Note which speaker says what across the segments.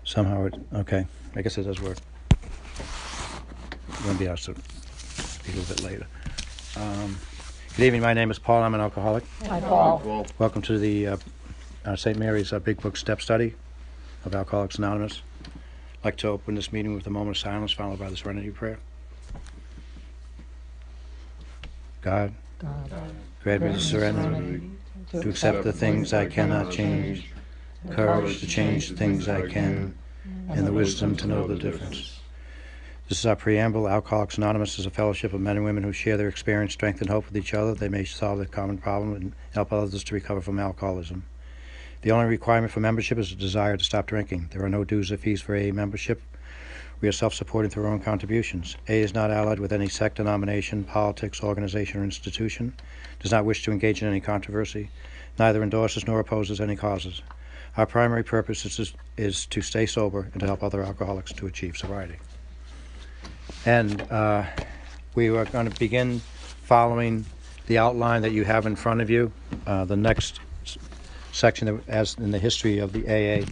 Speaker 1: Somehow it, okay, I guess it does work. I'm going to be asked to speak a little bit later. Good evening, my name is Paul, I'm an alcoholic.
Speaker 2: Hi, Paul.
Speaker 1: Welcome to the St. Mary's Big Book Step Study of Alcoholics Anonymous. I'd like to open this meeting with a moment of silence followed by the Serenity Prayer. God, grant me the serenity to accept the things I cannot change, courage to change the things I can, and the wisdom to know the difference. This is our preamble. Alcoholics Anonymous is a fellowship of men and women who share their experience, strength, and hope with each other. They may solve a common problem and help others to recover from alcoholism. The only requirement for membership is a desire to stop drinking. There are no dues or fees for AA membership. We are self-supporting through our own contributions. AA is not allied with any sect, denomination, politics, organization, or institution, does not wish to engage in any controversy, neither endorses nor opposes any causes. Our primary purpose is to stay sober and to help other alcoholics to achieve sobriety. And we are going to begin following the outline that you have in front of you. The next section as in the history of the AA.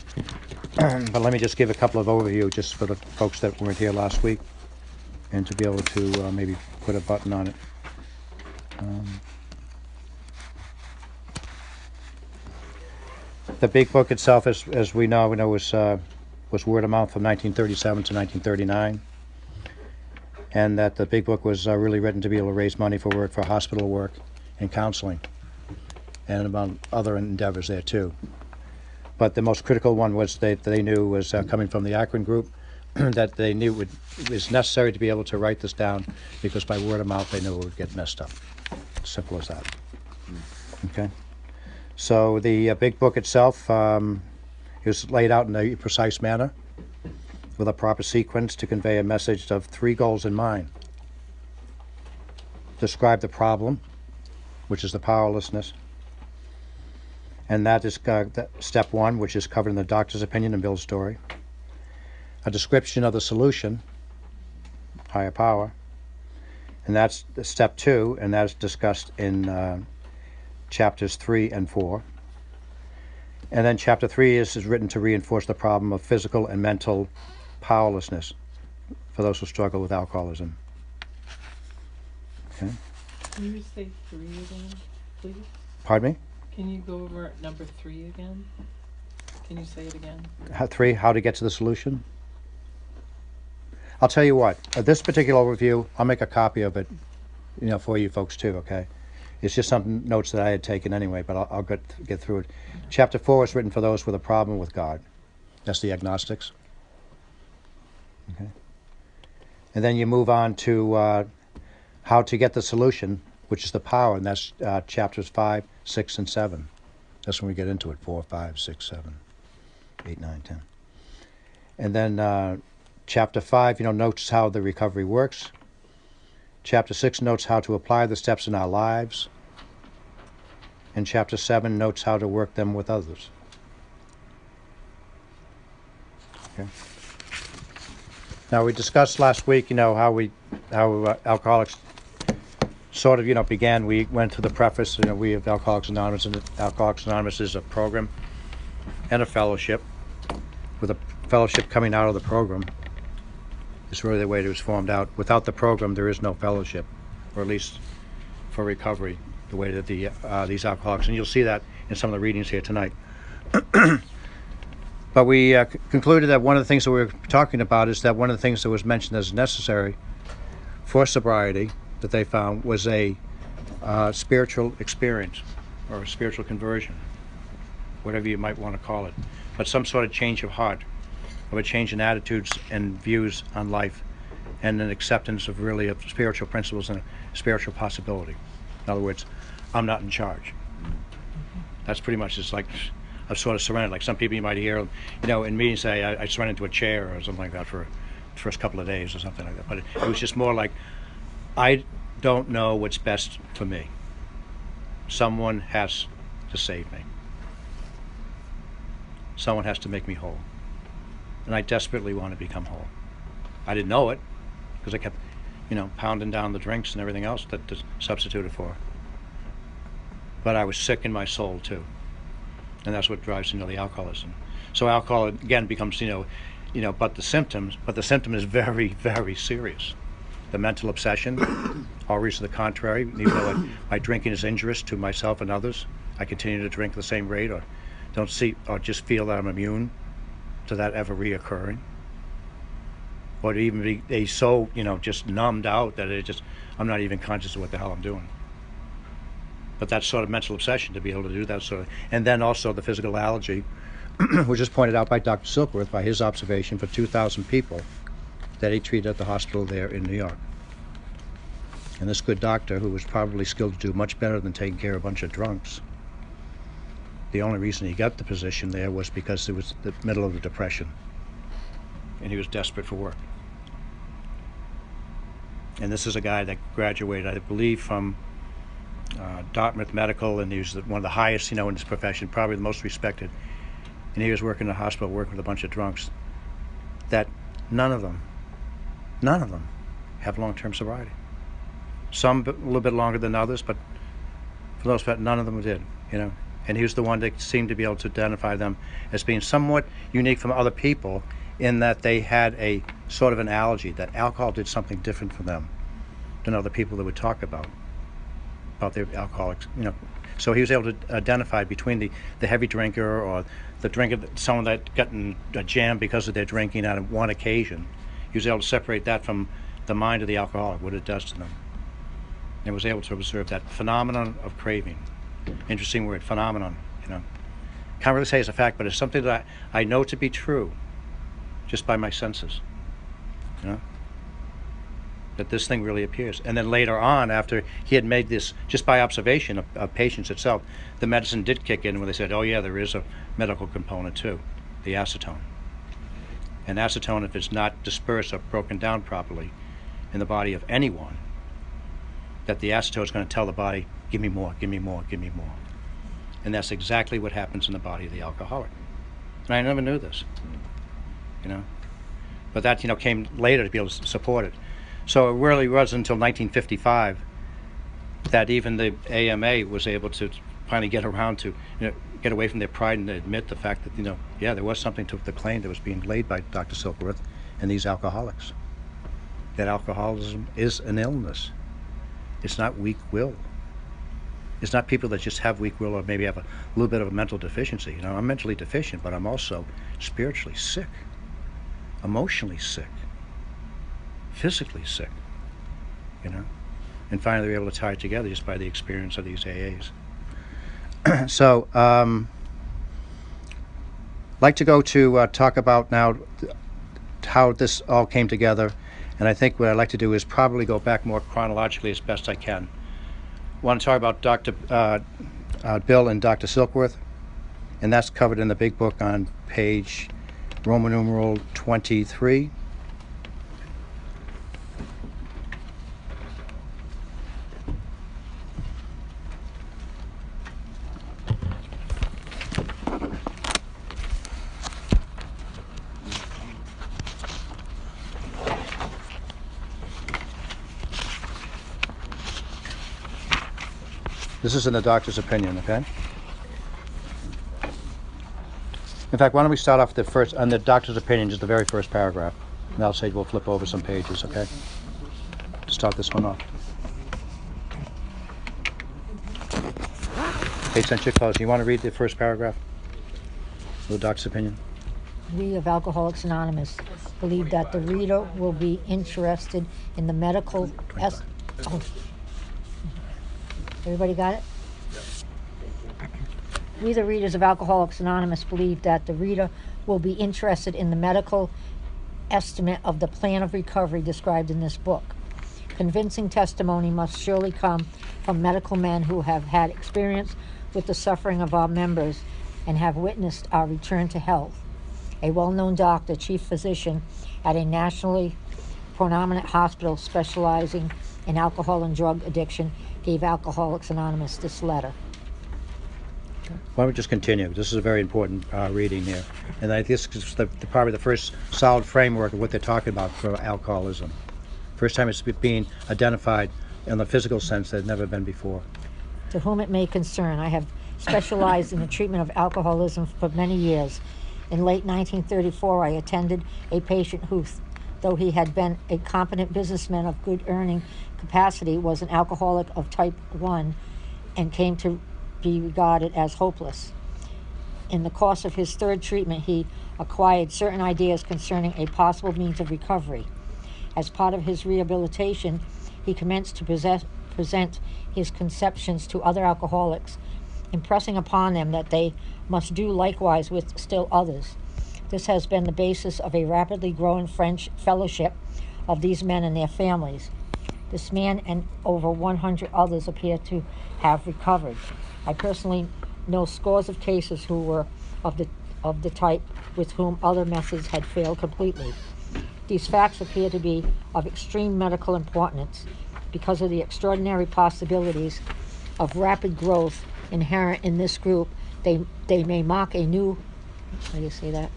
Speaker 1: But let me just give a couple of overview just for the folks that weren't here last week and to be able to maybe put a button on it. The big book itself, as we know, was word of mouth from 1937 to 1939. And that the big book was really written to be able to raise money for hospital work and counseling, and among other endeavors there too. But the most critical one was they knew was coming from the Akron group, that they knew it was necessary to be able to write this down because by word of mouth they knew it would get messed up. Simple as that. Okay. So the big book itself is laid out in a precise manner, with a proper sequence to convey a message of 3 goals in mind. Describe the problem, which is the powerlessness. And that is step 1, which is covered in the doctor's opinion and Bill's story. A description of the solution, higher power. And that's step 2, and that's discussed in chapters 3 and 4. And then chapter 3 is written to reinforce the problem of physical and mental powerlessness for those who struggle with alcoholism. Okay.
Speaker 2: Can you say 3 again, please?
Speaker 1: Pardon me?
Speaker 2: Can you go over number 3 again? Can you say it again?
Speaker 1: 3, how to get to the solution? I'll tell you what, this particular overview, I'll make a copy of it, for you folks too, okay? It's just some notes that I had taken anyway, but I'll get through it. Chapter 4 is written for those with a problem with God. That's the agnostics. Okay. And then you move on to how to get the solution, which is the power, and that's chapters 5, 6, and 7. That's when we get into it, 4, 5, 6, 7, 8, 9, 10. And then chapter 5, notes how the recovery works. Chapter 6 notes how to apply the steps in our lives. And chapter 7 notes how to work them with others. Okay. Now, we discussed last week, how alcoholics sort of, began. We went through the preface, we have Alcoholics Anonymous, and Alcoholics Anonymous is a program and a fellowship, with a fellowship coming out of the program. It's really the way it was formed out. Without the program, there is no fellowship, or at least for recovery, the way that these alcoholics, and you'll see that in some of the readings here tonight. But we concluded that one of the things that we were talking about is that one of the things that was mentioned as necessary for sobriety that they found was a spiritual experience or a spiritual conversion, whatever you might want to call it, but some sort of change of heart, of a change in attitudes and views on life, and an acceptance of spiritual principles and a spiritual possibility. In other words, I'm not in charge. That's pretty much just like I've sort of surrendered. Like some people you might hear, in meetings say, I surrendered to a chair or something like that for the first couple of days or something like that. But it was just more like, I don't know what's best for me. Someone has to save me. Someone has to make me whole. And I desperately want to become whole. I didn't know it because I kept, pounding down the drinks and everything else that substituted for. But I was sick in my soul too. And that's what drives, the alcoholism. So alcohol, again, becomes, but the symptom is very, very serious. The mental obsession, always to the contrary, even though my drinking is injurious to myself and others, I continue to drink at the same rate, or just feel that I'm immune to that ever reoccurring. Or to even be so, just numbed out that I'm not even conscious of what the hell I'm doing. But that's sort of mental obsession, to be able to do that sort of. And then also the physical allergy, which is pointed out by Dr. Silkworth by his observation for 2,000 people that he treated at the hospital there in New York. And this good doctor, who was probably skilled to do much better than taking care of a bunch of drunks, the only reason he got the position there was because it was the middle of the Depression, and he was desperate for work. And this is a guy that graduated, I believe, from Dartmouth Medical, and he was one of the highest, in his profession, probably the most respected. And he was working in a hospital, working with a bunch of drunks that none of them have long-term sobriety. Some a little bit longer than others, but for the most part, none of them did, And he was the one that seemed to be able to identify them as being somewhat unique from other people in that they had a sort of an allergy, that alcohol did something different for them than other people that would talk about their alcoholics, So he was able to identify between the heavy drinker or the drinker, someone that got in a jam because of their drinking on one occasion. He was able to separate that from the mind of the alcoholic, what it does to them. And was able to observe that phenomenon of craving. Interesting word, phenomenon, Can't really say it's a fact, but it's something that I know to be true just by my senses, That this thing really appears. And then later on, after he had made this, just by observation of patients itself, the medicine did kick in when they said, oh yeah, there is a medical component too, the acetone. And acetone, if it's not dispersed or broken down properly in the body of anyone, that the acetone is going to tell the body, give me more, give me more, give me more. And that's exactly what happens in the body of the alcoholic. And I never knew this, But that, came later to be able to support it. So it really wasn't until 1955 that even the AMA was able to finally get around to, get away from their pride and admit the fact that, there was something to the claim that was being laid by Dr. Silkworth and these alcoholics. That alcoholism is an illness. It's not weak will. It's not people that just have weak will or maybe have a little bit of a mental deficiency. I'm mentally deficient, but I'm also spiritually sick, emotionally sick, physically sick, And finally they were able to tie it together just by the experience of these AAs. So, I'd like to go to talk about now how this all came together. And I think what I'd like to do is probably go back more chronologically as best I can. I want to talk about Dr. Bill and Dr. Silkworth, and that's covered in the big book on page Roman numeral 23. This is in the doctor's opinion, okay? In fact, why don't we start off on the doctor's opinion, just the very first paragraph. And I'll say we'll flip over some pages, okay? To start this one off. Hey, since you're close, you want to read the first paragraph of the doctor's opinion?
Speaker 3: We of Alcoholics Anonymous believe that the reader will be interested in the medical... Everybody got it? We, the readers of Alcoholics Anonymous, believe that the reader will be interested in the medical estimate of the plan of recovery described in this book. Convincing testimony must surely come from medical men who have had experience with the suffering of our members and have witnessed our return to health. A well-known doctor, chief physician at a nationally prominent hospital specializing in alcohol and drug addiction, gave Alcoholics Anonymous this letter.
Speaker 1: Why don't we just continue? This is a very important reading here. And I think this is probably the first solid framework of what they're talking about for alcoholism. First time it's being identified in the physical sense that had never been before.
Speaker 3: To whom it may concern, I have specialized in the treatment of alcoholism for many years. In late 1934, I attended a patient who, though he had been a competent businessman of good earning capacity, was an alcoholic of type 1 and came to be regarded as hopeless. In the course of his third treatment, he acquired certain ideas concerning a possible means of recovery. As part of his rehabilitation, he commenced to present his conceptions to other alcoholics, impressing upon them that they must do likewise with still others. This has been the basis of a rapidly growing French fellowship of these men and their families. This man and over 100 others appear to have recovered. I personally know scores of cases who were of the type with whom other methods had failed completely. These facts appear to be of extreme medical importance because of the extraordinary possibilities of rapid growth inherent in this group. They may mark a new, how do you say that?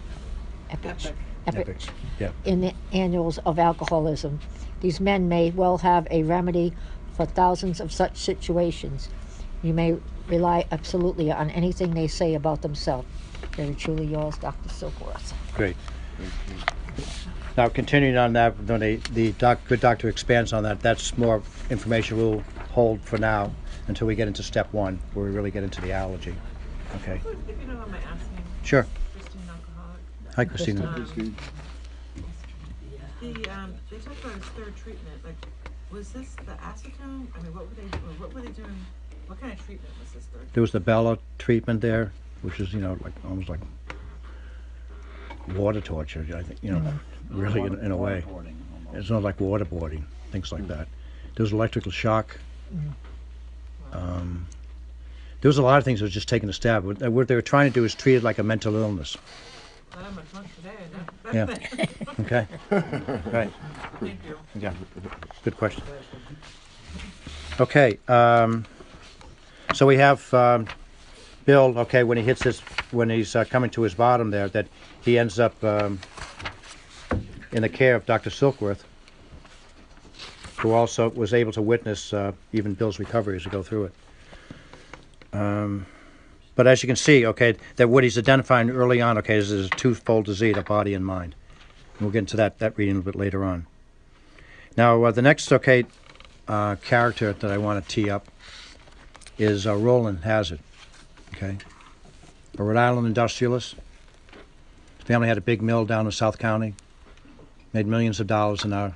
Speaker 3: Epic.
Speaker 1: Epics. Yeah.
Speaker 3: In the annals of alcoholism. These men may well have a remedy for thousands of such situations. You may rely absolutely on anything they say about themselves. Very truly yours, Dr. Silkworth.
Speaker 1: Great. Now, continuing on that, when good doctor expands on that, that's more information we'll hold for now until we get into step 1, where we really get into the allergy. Okay.
Speaker 2: If you know what I'm asking.
Speaker 1: Sure.
Speaker 2: Christine, alcoholic.
Speaker 1: Hi, Christina.
Speaker 2: They talked about his third treatment. Like, was this the acetone? I mean, what were they doing? What kind of treatment was this third?
Speaker 1: There was the Bella treatment there, which is, like almost like water torture, I think, really in a way. It's not like waterboarding, things like that. There was electrical shock. There was a lot of things that was just taking a stab. What they were trying to do is treat it like a mental illness.
Speaker 2: Not much fun today,
Speaker 1: Yeah. Okay. Right.
Speaker 2: Thank you.
Speaker 1: Yeah. Good question. Okay. So we have Bill. Okay, when he's coming to his bottom there, that he ends up in the care of Dr. Silkworth, who also was able to witness even Bill's recovery as we go through it. But as you can see, okay, that what he's identifying early on, okay, is a twofold disease of body and mind. And we'll get into that reading a little bit later on. Now, the next, okay, character that I want to tee up is Roland Hazard, okay, a Rhode Island industrialist. His family had a big mill down in South County, made millions of dollars in our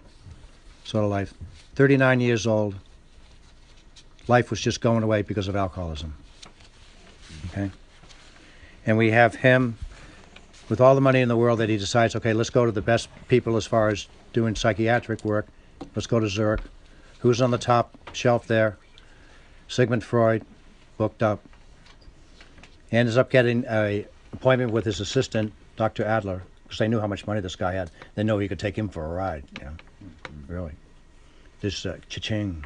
Speaker 1: sort of life. 39 years old, life was just going away because of alcoholism, okay? And we have him with all the money in the world that he decides, okay, let's go to the best people as far as doing psychiatric work. Let's go to Zurich. Who's on the top shelf there? Sigmund Freud, booked up. He ends up getting an appointment with his assistant, Dr. Adler, because they knew how much money this guy had. They know he could take him for a ride, really. This cha-ching.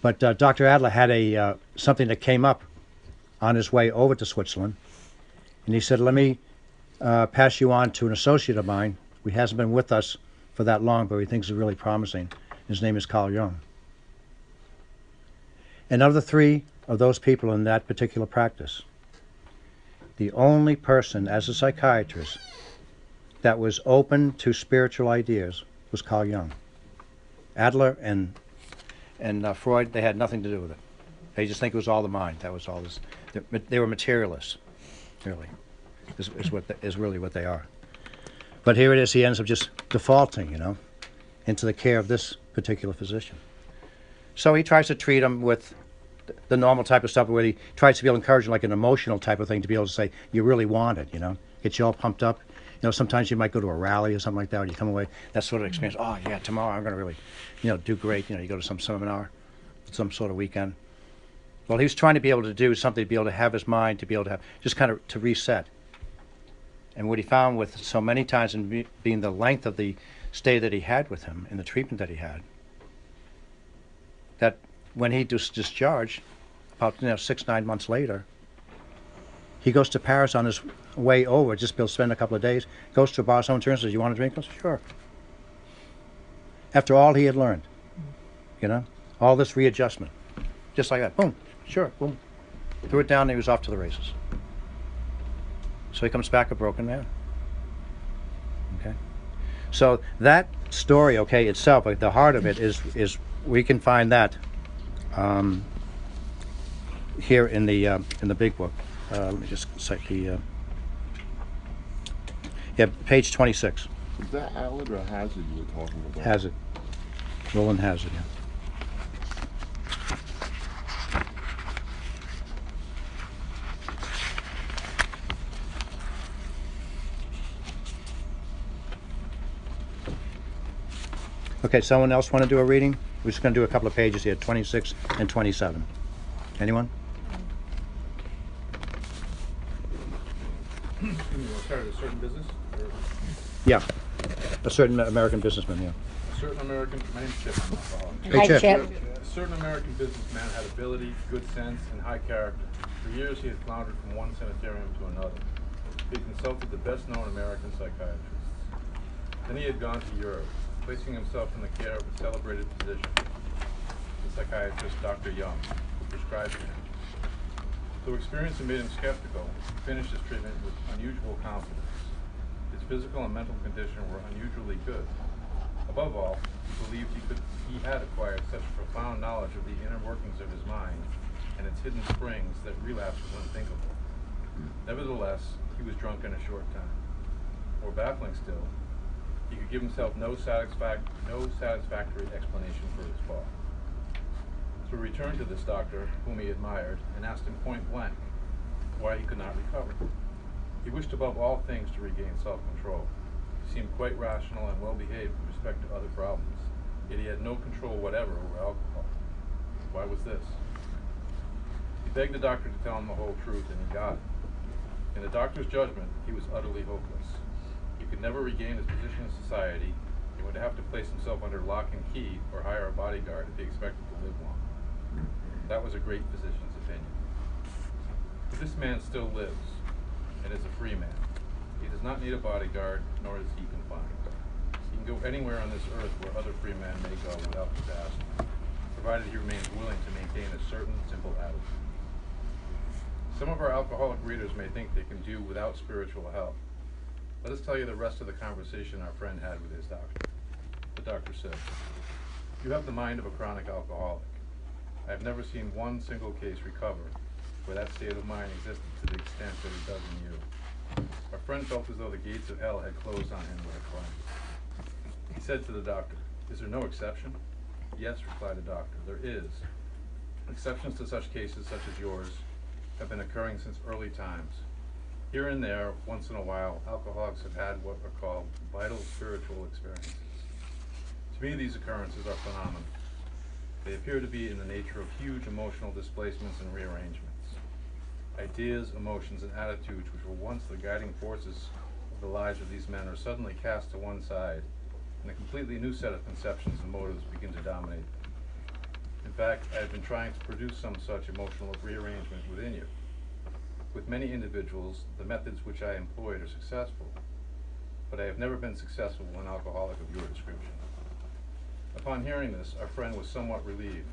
Speaker 1: But Dr. Adler had something that came up on his way over to Switzerland. And he said, let me pass you on to an associate of mine who hasn't been with us for that long, but he thinks is really promising. His name is Carl Jung. And of the three of those people in that particular practice, the only person as a psychiatrist that was open to spiritual ideas was Carl Jung. Adler and Freud, they had nothing to do with it. They just think it was all the mind. That was all this. They were materialists, really, is really what they are. But here it is, he ends up just defaulting, into the care of this particular physician. So he tries to treat him with the normal type of stuff where he tries to be encouraging, like an emotional type of thing, to be able to say, you really want it, get you all pumped up. Sometimes you might go to a rally or something like that, or you come away, that sort of experience, oh yeah, tomorrow I'm going to really, do great. You go to some seminar, some sort of weekend. Well, he was trying to be able to do something, to be able to have his mind, to be able to have, just kind of to reset. And what he found with so many times, in being the length of the stay that he had with him, and the treatment that he had, that when he was discharged, about 6-9 months later, he goes to Paris on his way over, just to spend a couple of days, goes to a bar, someone turns and says, you want a drink? I said, sure. After all he had learned, all this readjustment, just like that, boom, sure, boom. threw it down, and he was off to the races. So he comes back a broken man. Okay? So that story, okay, itself, like the heart of it is we can find that here in the big book. Let me just cite the page 26.
Speaker 4: Is that Allard or Hazard you were talking about?
Speaker 1: Hazard. Roland Hazard, yeah. Okay, someone else want to do a reading? We're just going to do a couple of pages here, 26 and 27. Anyone?
Speaker 5: You want to start a certain business? Or
Speaker 1: Yeah. A certain American businessman, yeah.
Speaker 5: a certain American, my name's Chip, I'm an alcoholic.
Speaker 1: Hey,
Speaker 3: Hi,
Speaker 1: Chip.
Speaker 3: Chip.
Speaker 5: A certain American businessman had ability, good sense, and high character. For years he had floundered from one sanitarium to another. He had consulted the best-known American psychiatrists. Then he had gone to Europe, placing himself in the care of a celebrated physician, the psychiatrist Dr. Young, who prescribed to him. Though experience had made him skeptical, he finished his treatment with unusual confidence. His physical and mental condition were unusually good. Above all, he believed he had acquired such profound knowledge of the inner workings of his mind and its hidden springs that relapse was unthinkable. Nevertheless, he was drunk in a short time. More baffling still, he could give himself no satisfactory explanation for his fall. So he returned to this doctor, whom he admired, and asked him point blank why he could not recover. He wished above all things to regain self-control. He seemed quite rational and well-behaved with respect to other problems, yet he had no control whatever over alcohol. Why was this? He begged the doctor to tell him the whole truth, and he got it. In the doctor's judgment, he was utterly hopeless. He could never regain his position in society. He would have to place himself under lock and key or hire a bodyguard if he expected to live long. That was a great physician's opinion. But this man still lives, and is a free man. He does not need a bodyguard, nor is he confined. He can go anywhere on this earth where other free men may go without disaster, provided he remains willing to maintain a certain simple attitude. Some of our alcoholic readers may think they can do without spiritual help. Let us tell you the rest of the conversation our friend had with his doctor. The doctor said, "You have the mind of a chronic alcoholic. I have never seen one single case recover where that state of mind existed to the extent that it does in you." Our friend felt as though the gates of hell had closed on him with a clang. He said to the doctor, "Is there no exception?" "Yes," replied the doctor, "there is. Exceptions to such cases such as yours have been occurring since early times. Here and there, once in a while, alcoholics have had what are called vital spiritual experiences. To me, these occurrences are phenomena. They appear to be in the nature of huge emotional displacements and rearrangements. Ideas, emotions, and attitudes which were once the guiding forces of the lives of these men are suddenly cast to one side, and a completely new set of conceptions and motives begin to dominate them. In fact, I have been trying to produce some such emotional rearrangement within you. With many individuals, the methods which I employed are successful, but I have never been successful with an alcoholic of your description." Upon hearing this, our friend was somewhat relieved,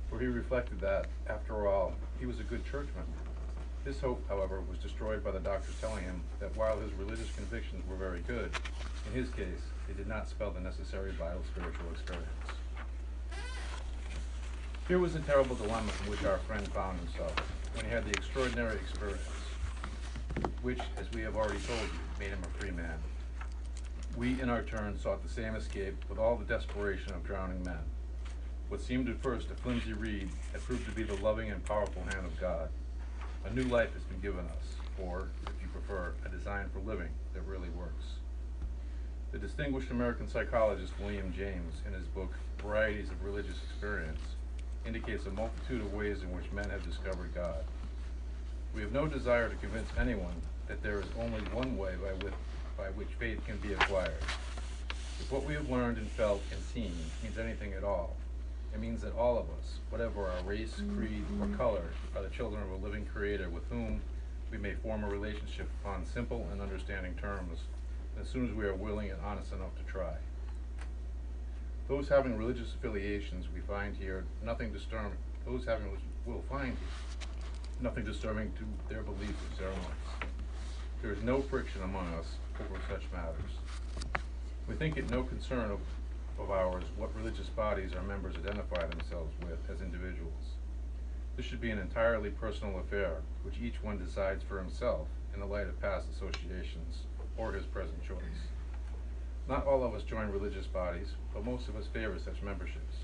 Speaker 5: for he reflected that, after all, he was a good church member. His hope, however, was destroyed by the doctor telling him that while his religious convictions were very good, in his case, they did not spell the necessary vital spiritual experience. Here was a terrible dilemma in which our friend found himself when he had the extraordinary experience, which, as we have already told you, made him a free man. We, in our turn, sought the same escape with all the desperation of drowning men. What seemed at first a flimsy reed had proved to be the loving and powerful hand of God. A new life has been given us, or, if you prefer, a design for living that really works. The distinguished American psychologist William James, in his book Varieties of Religious Experience, indicates a multitude of ways in which men have discovered God. We have no desire to convince anyone that there is only one way by which faith can be acquired. If what we have learned and felt and seen means anything at all, it means that all of us, whatever our race, creed, or color, are the children of a living Creator with whom we may form a relationship upon simple and understanding terms as soon as we are willing and honest enough to try. Those having religious affiliations we find here nothing disturbing. Those having will find here nothing disturbing to their beliefs or ceremonies. There is no friction among us over such matters. We think it no concern of ours what religious bodies our members identify themselves with as individuals. This should be an entirely personal affair, which each one decides for himself in the light of past associations or his present choice. Not all of us join religious bodies, but most of us favor such memberships.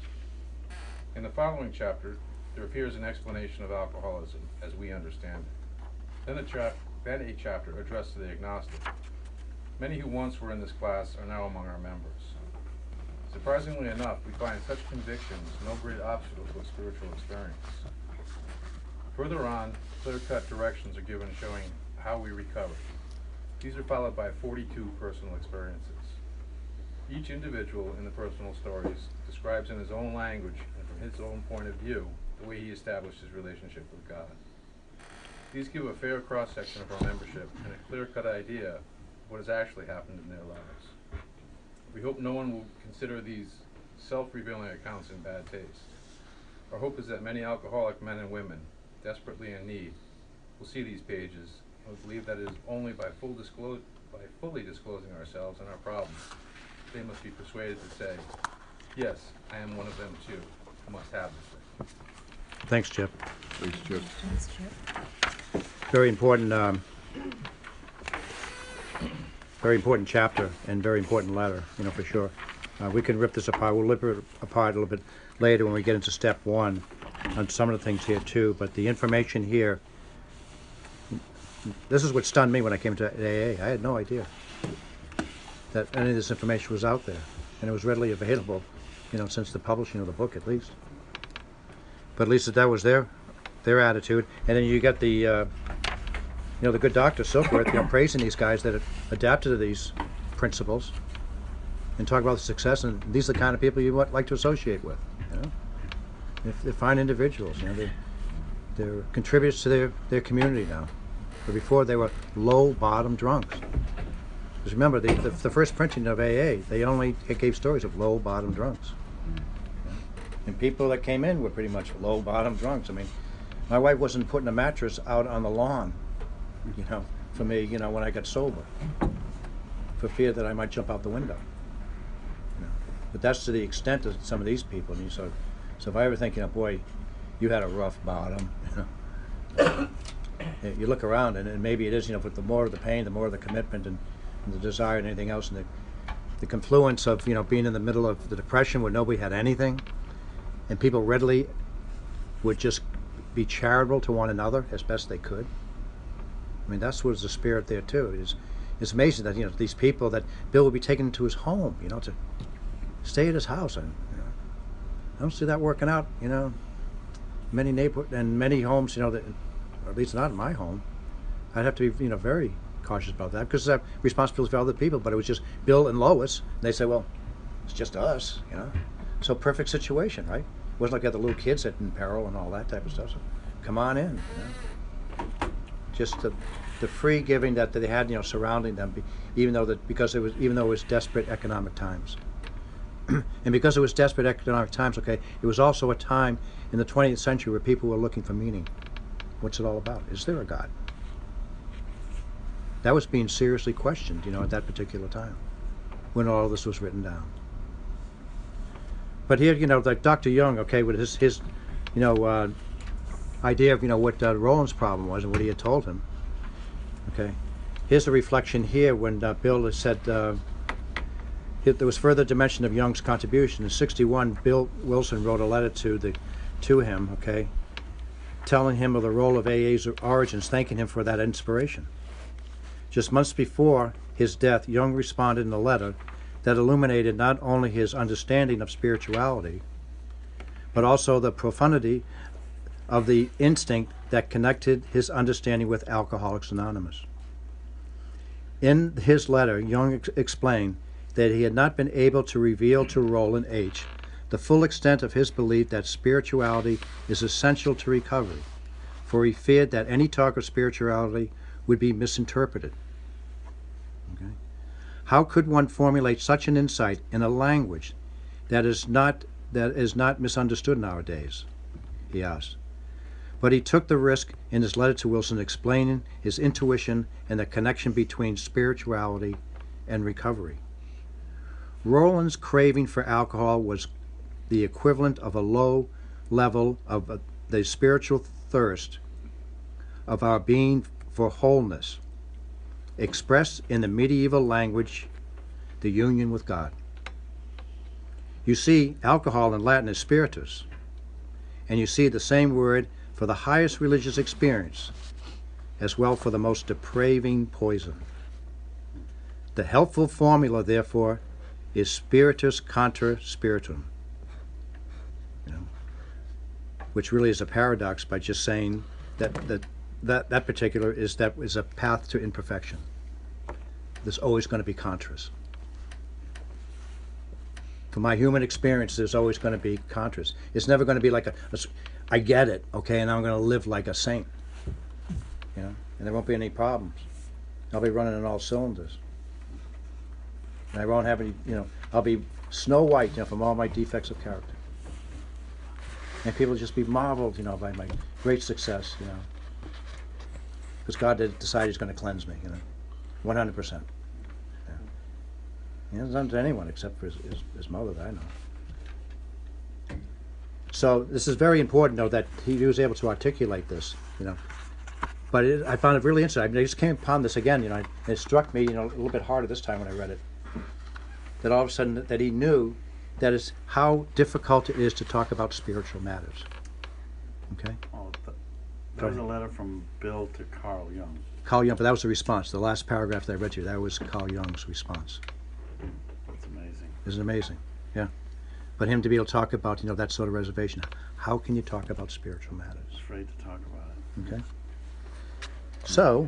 Speaker 5: In the following chapter, there appears an explanation of alcoholism as we understand it. Then a chapter addressed to the agnostic. Many who once were in this class are now among our members. Surprisingly enough, we find such convictions no great obstacle to a spiritual experience. Further on, clear-cut directions are given showing how we recover. These are followed by 42 personal experiences. Each individual in the personal stories describes in his own language and from his own point of view the way he established his relationship with God. These give a fair cross-section of our membership and a clear-cut idea of what has actually happened in their lives. We hope no one will consider these self-revealing accounts in bad taste. Our hope is that many alcoholic men and women, desperately in need, will see these pages and will believe that it is only by fully disclosing ourselves and our problems they must be persuaded to say, yes, I am one of them too, who must have this thing.
Speaker 1: Thanks, Chip.
Speaker 4: Thanks, Chip.
Speaker 3: Thanks, Chip.
Speaker 1: Very important chapter and very important letter, for sure. We can rip this apart. We'll rip it apart a little bit later when we get into step 1 on some of the things here too, but the information here, this is what stunned me when I came to AA. I had no idea that any of this information was out there, and it was readily available, since the publishing of the book at least. But at least that was their attitude. And then you get the the good Dr. Silkworth, praising these guys that have adapted to these principles and talk about the success, and these are the kind of people you would like to associate with. If they're fine individuals, they're contributors to their community now. But before they were low bottom drunks. Because remember, the first printing of AA, they only gave stories of low bottom drunks. And people that came in were pretty much low bottom drunks. I mean, my wife wasn't putting a mattress out on the lawn, for me, when I got sober, for fear that I might jump out the window. But that's to the extent of some of these people. And so if I ever think, boy, you had a rough bottom, you look around and maybe it is, but the more of the pain, the more of the commitment and the desire and anything else, and the confluence of, being in the middle of the Depression where nobody had anything, and people readily would just be charitable to one another as best they could. I mean, that's was the spirit there too. It's amazing that these people that Bill would be taken to his home, to stay at his house, and I don't see that working out. Many neighborhood and many homes, that, or at least not in my home. I'd have to be very cautious about that because it's a responsibility for other people. But it was just Bill and Lois, and they say, well, it's just us, So perfect situation, right? It wasn't like the other little kids that in peril and all that type of stuff. So come on in, Just the free giving that they had, surrounding them, even though it was desperate economic times. And because it was desperate economic times, it was also a time in the 20th century where people were looking for meaning. What's it all about? Is there a God? That was being seriously questioned, at that particular time, when all this was written down. But here, like Dr. Jung, with his idea of, what Roland's problem was and what he had told him. Here's a reflection here when Bill has said there was further dimension of Jung's contribution. In '61, Bill Wilson wrote a letter to him, telling him of the role of AA's origins, thanking him for that inspiration. Just months before his death, Jung responded in a letter that illuminated not only his understanding of spirituality, but also the profundity of the instinct that connected his understanding with Alcoholics Anonymous. In his letter, Jung explained that he had not been able to reveal to Roland H. the full extent of his belief that spirituality is essential to recovery, for he feared that any talk of spirituality would be misinterpreted. How could one formulate such an insight in a language that is not misunderstood nowadays? He asked. But he took the risk in his letter to Wilson explaining his intuition and the connection between spirituality and recovery. Rowland's craving for alcohol was the equivalent of a low level of the spiritual thirst of our being for wholeness, expressed in the medieval language, the union with God. You see, alcohol in Latin is spiritus, and you see the same word for the highest religious experience, as well for the most depraving poison. The helpful formula, therefore, is spiritus contra spiritum, which really is a paradox by just saying that particular is a path to imperfection. There's always going to be contras. From my human experience, there's always going to be contras. It's never going to be like I get it, okay, and I'm going to live like a saint, and there won't be any problems. I'll be running on all cylinders. And I won't have any, I'll be snow white, from all my defects of character. And people just be marveled, by my great success, because God decided He's going to cleanse me, 100%. He hasn't done to anyone except for his mother that I know. So this is very important, though, that he was able to articulate this, But I found it really interesting. I just came upon this again, and it struck me, a little bit harder this time when I read it. That all of a sudden that he knew that is how difficult it is to talk about spiritual matters. Okay?
Speaker 6: Oh, there was a letter from Bill to Carl Jung.
Speaker 1: Carl Jung, but that was the response. The last paragraph that I read to you, that was Carl Jung's response.
Speaker 6: That's amazing.
Speaker 1: Isn't it amazing? Yeah. But him to be able to talk about, that sort of reservation. How can you talk about spiritual matters?
Speaker 6: Afraid to talk about it.
Speaker 1: Okay. So,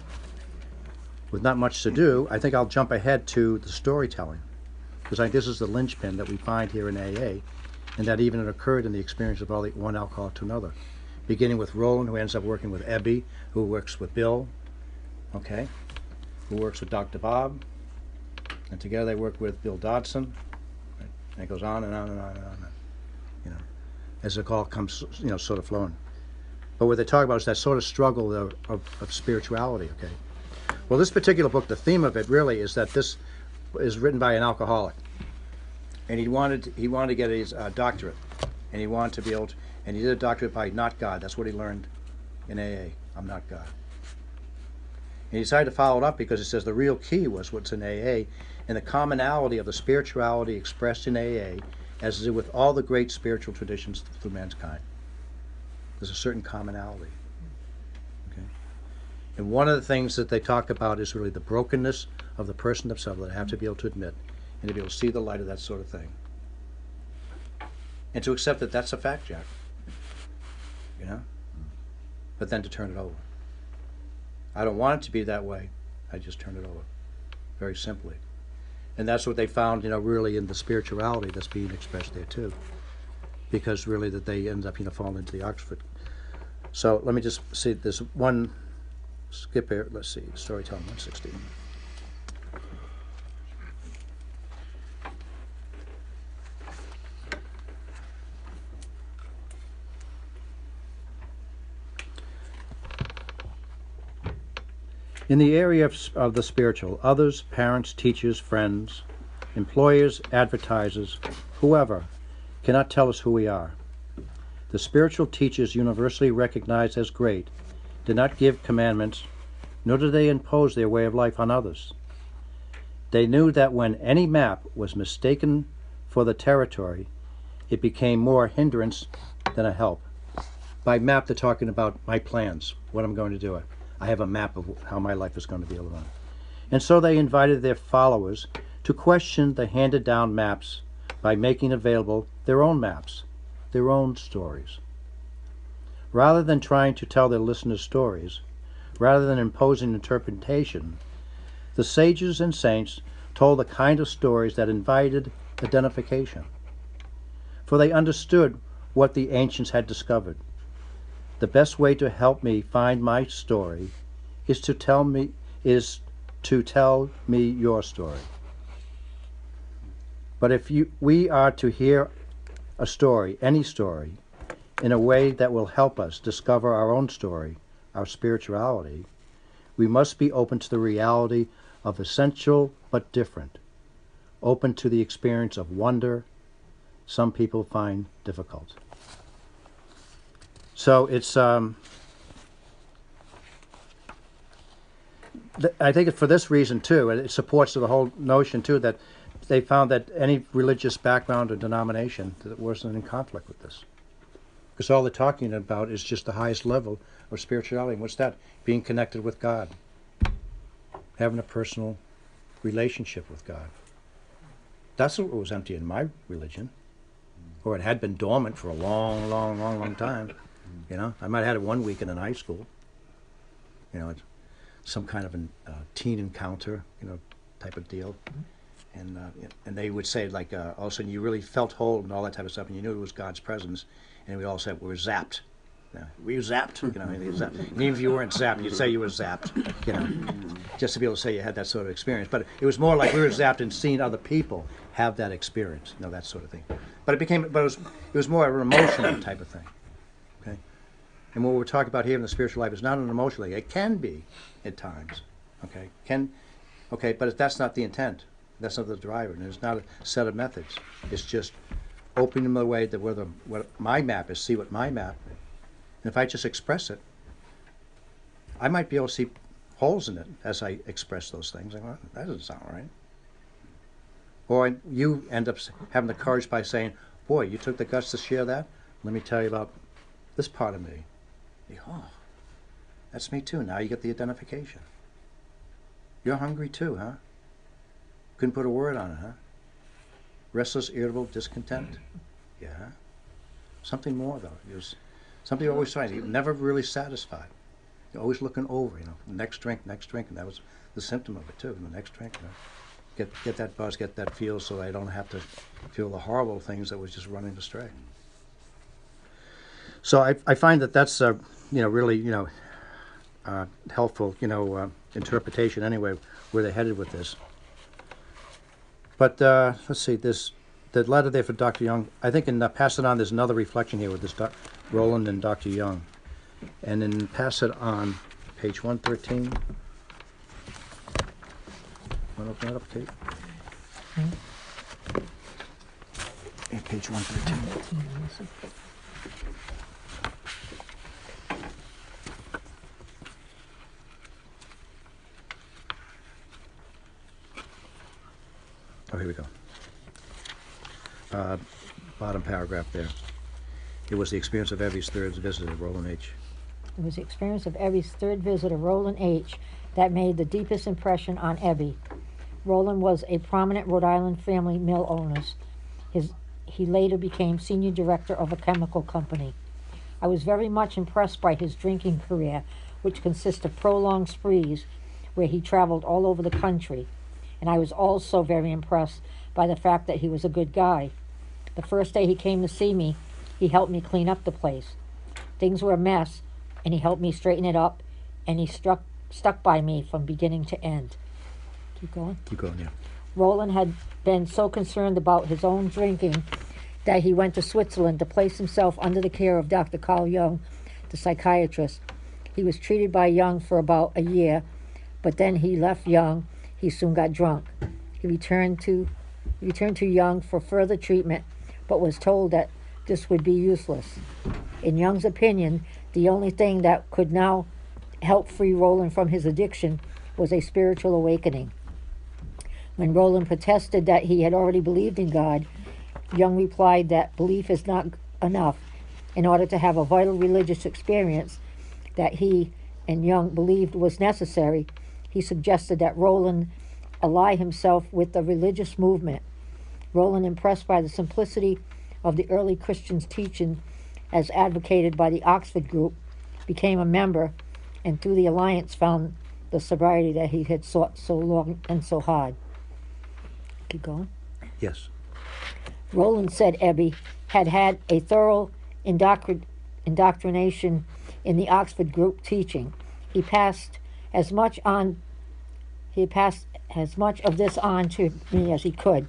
Speaker 1: with not much to do, I think I'll jump ahead to the storytelling. Because I think this is the linchpin that we find here in AA, and that even it occurred in the experience of one alcoholic to another. Beginning with Roland, who ends up working with Ebby, who works with Bill, okay, who works with Dr. Bob, and together they work with Bill Dodson, right? And it goes on and on and on and on, as the call comes, sort of flowing. But what they talk about is that sort of struggle of spirituality, okay. Well, this particular book, the theme of it really is that this is written by an alcoholic, and he wanted to get his doctorate, and he wanted to be able to, and he did a doctorate by not God. That's what he learned in AA. I'm not God. And he decided to follow it up because it says the real key was what's in AA, and the commonality of the spirituality expressed in AA, as is with all the great spiritual traditions through mankind. There's a certain commonality. Okay, and one of the things that they talk about is really the brokenness of the person themselves that I have to be able to admit and to be able to see the light of that sort of thing. And to accept that that's a fact, Jack. But then to turn it over. I don't want it to be that way. I just turn it over. Very simply. And that's what they found, really in the spirituality that's being expressed there too. Because really that they end up, falling into the Oxford. So let me just see, there's one skip here. Let's see, storytelling 116. In the area of the spiritual, others, parents, teachers, friends, employers, advertisers, whoever, cannot tell us who we are. The spiritual teachers universally recognized as great did not give commandments, nor did they impose their way of life on others. They knew that when any map was mistaken for the territory, it became more hindrance than a help. By map, they're talking about my plans, what I'm going to do. I have a map of how my life is going to be able to run. And so they invited their followers to question the handed-down maps by making available their own maps, their own stories. Rather than trying to tell their listeners stories, rather than imposing interpretation, the sages and saints told the kind of stories that invited identification. For they understood what the ancients had discovered. The best way to help me find my story is to tell me your story. But if we are to hear a story, any story, in a way that will help us discover our own story, our spirituality, we must be open to the reality of essential but different, open to the experience of wonder some people find difficult. So it's, I think for this reason too, and it supports the whole notion too, that they found that any religious background or denomination that wasn't in conflict with this. Because all they're talking about is just the highest level of spirituality. And what's that? Being connected with God. Having a personal relationship with God. That's what was empty in my religion. Or it had been dormant for a long time. You know, I might have had it one weekend in high school. You know, it's some kind of a teen encounter, you know, type of deal. And they would say, like, all of a sudden you really felt whole and all that type of stuff, and you knew it was God's presence. And we all said, we were zapped. We were zapped. You know, and even if you weren't zapped, you'd say you were zapped. You know, just to be able to say you had that sort of experience. But it was more like we were zapped and seeing other people have that experience. You know, that sort of thing. But it was more of an emotional type of thing. Okay. And what we're talking about here in the spiritual life is not an emotional thing. It can be at times. Okay. But that's not the intent. That's not the driver. And there's not a set of methods. It's just opening them the way that what my map is, see what my map is. And if I just express it, I might be able to see holes in it as I express those things. Like, well, that doesn't sound right. Or you end up having the courage by saying, boy, you took the guts to share that? Let me tell you about this part of me. You go, oh, that's me too. Now you get the identification. You're hungry too, huh? Couldn't put a word on it, huh? Restless, irritable, discontent? Yeah. Something more, though. There's something you're always trying. You're never really satisfied. You're always looking over, you know, next drink, and that was the symptom of it, too, the next drink. You know. Get that buzz, get that feel, so I don't have to feel the horrible things that was just running astray. So I find that that's, you know, really, you know, helpful, you know, interpretation anyway, where they're headed with this. But let's see, the letter there for Dr. Young, I think in Pass It On, there's another reflection here with this Roland and Dr. Young. And in Pass It On, page 113. Want to open that up, Kate? Yeah, page 113. Oh, here we go. Bottom paragraph there. It was the experience of Evie's third visit to Roland H.
Speaker 3: It was the experience of Evie's third visit to Roland H. that made the deepest impression on Evie. Roland was a prominent Rhode Island family mill owner. He later became senior director of a chemical company. I was very much impressed by his drinking career, which consists of prolonged sprees where he traveled all over the country. And I was also very impressed by the fact that he was a good guy. The first day he came to see me, he helped me clean up the place. Things were a mess, and he helped me straighten it up, and he stuck by me from beginning to end. Keep going?
Speaker 1: Keep going, yeah.
Speaker 3: Roland had been so concerned about his own drinking that he went to Switzerland to place himself under the care of Dr. Carl Jung, the psychiatrist. He was treated by Jung for about a year, but then he left Jung. He soon got drunk. He returned to Jung for further treatment, but was told that this would be useless. In Jung's opinion, the only thing that could now help free Roland from his addiction was a spiritual awakening. When Roland protested that he had already believed in God, Jung replied that belief is not enough. In order to have a vital religious experience that he and Jung believed was necessary, he suggested that Roland ally himself with the religious movement. Roland, impressed by the simplicity of the early Christians' teaching as advocated by the Oxford group, became a member, and through the alliance found the sobriety that he had sought so long and so hard. Keep going.
Speaker 1: Yes.
Speaker 3: Roland said Ebby had had a thorough indoctrination in the Oxford group teaching. He passed as much of this on to me as he could.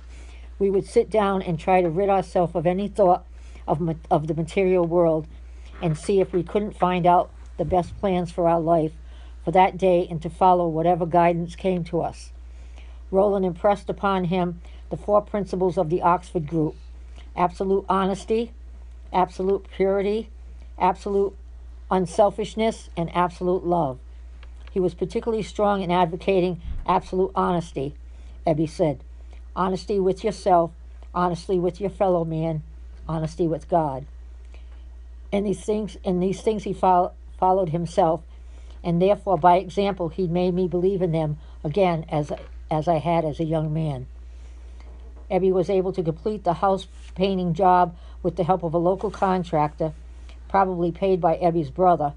Speaker 3: We would sit down and try to rid ourselves of any thought of the material world and see if we couldn't find out the best plans for our life for that day and to follow whatever guidance came to us. Roland impressed upon him the four principles of the Oxford group: absolute honesty, absolute purity, absolute unselfishness, and absolute love. He was particularly strong in advocating absolute honesty, Ebby said. Honesty with yourself, honesty with your fellow man, honesty with God. In these things he followed himself, and therefore by example he made me believe in them again as I had as a young man. Ebby was able to complete the house painting job with the help of a local contractor, probably paid by Ebby's brother,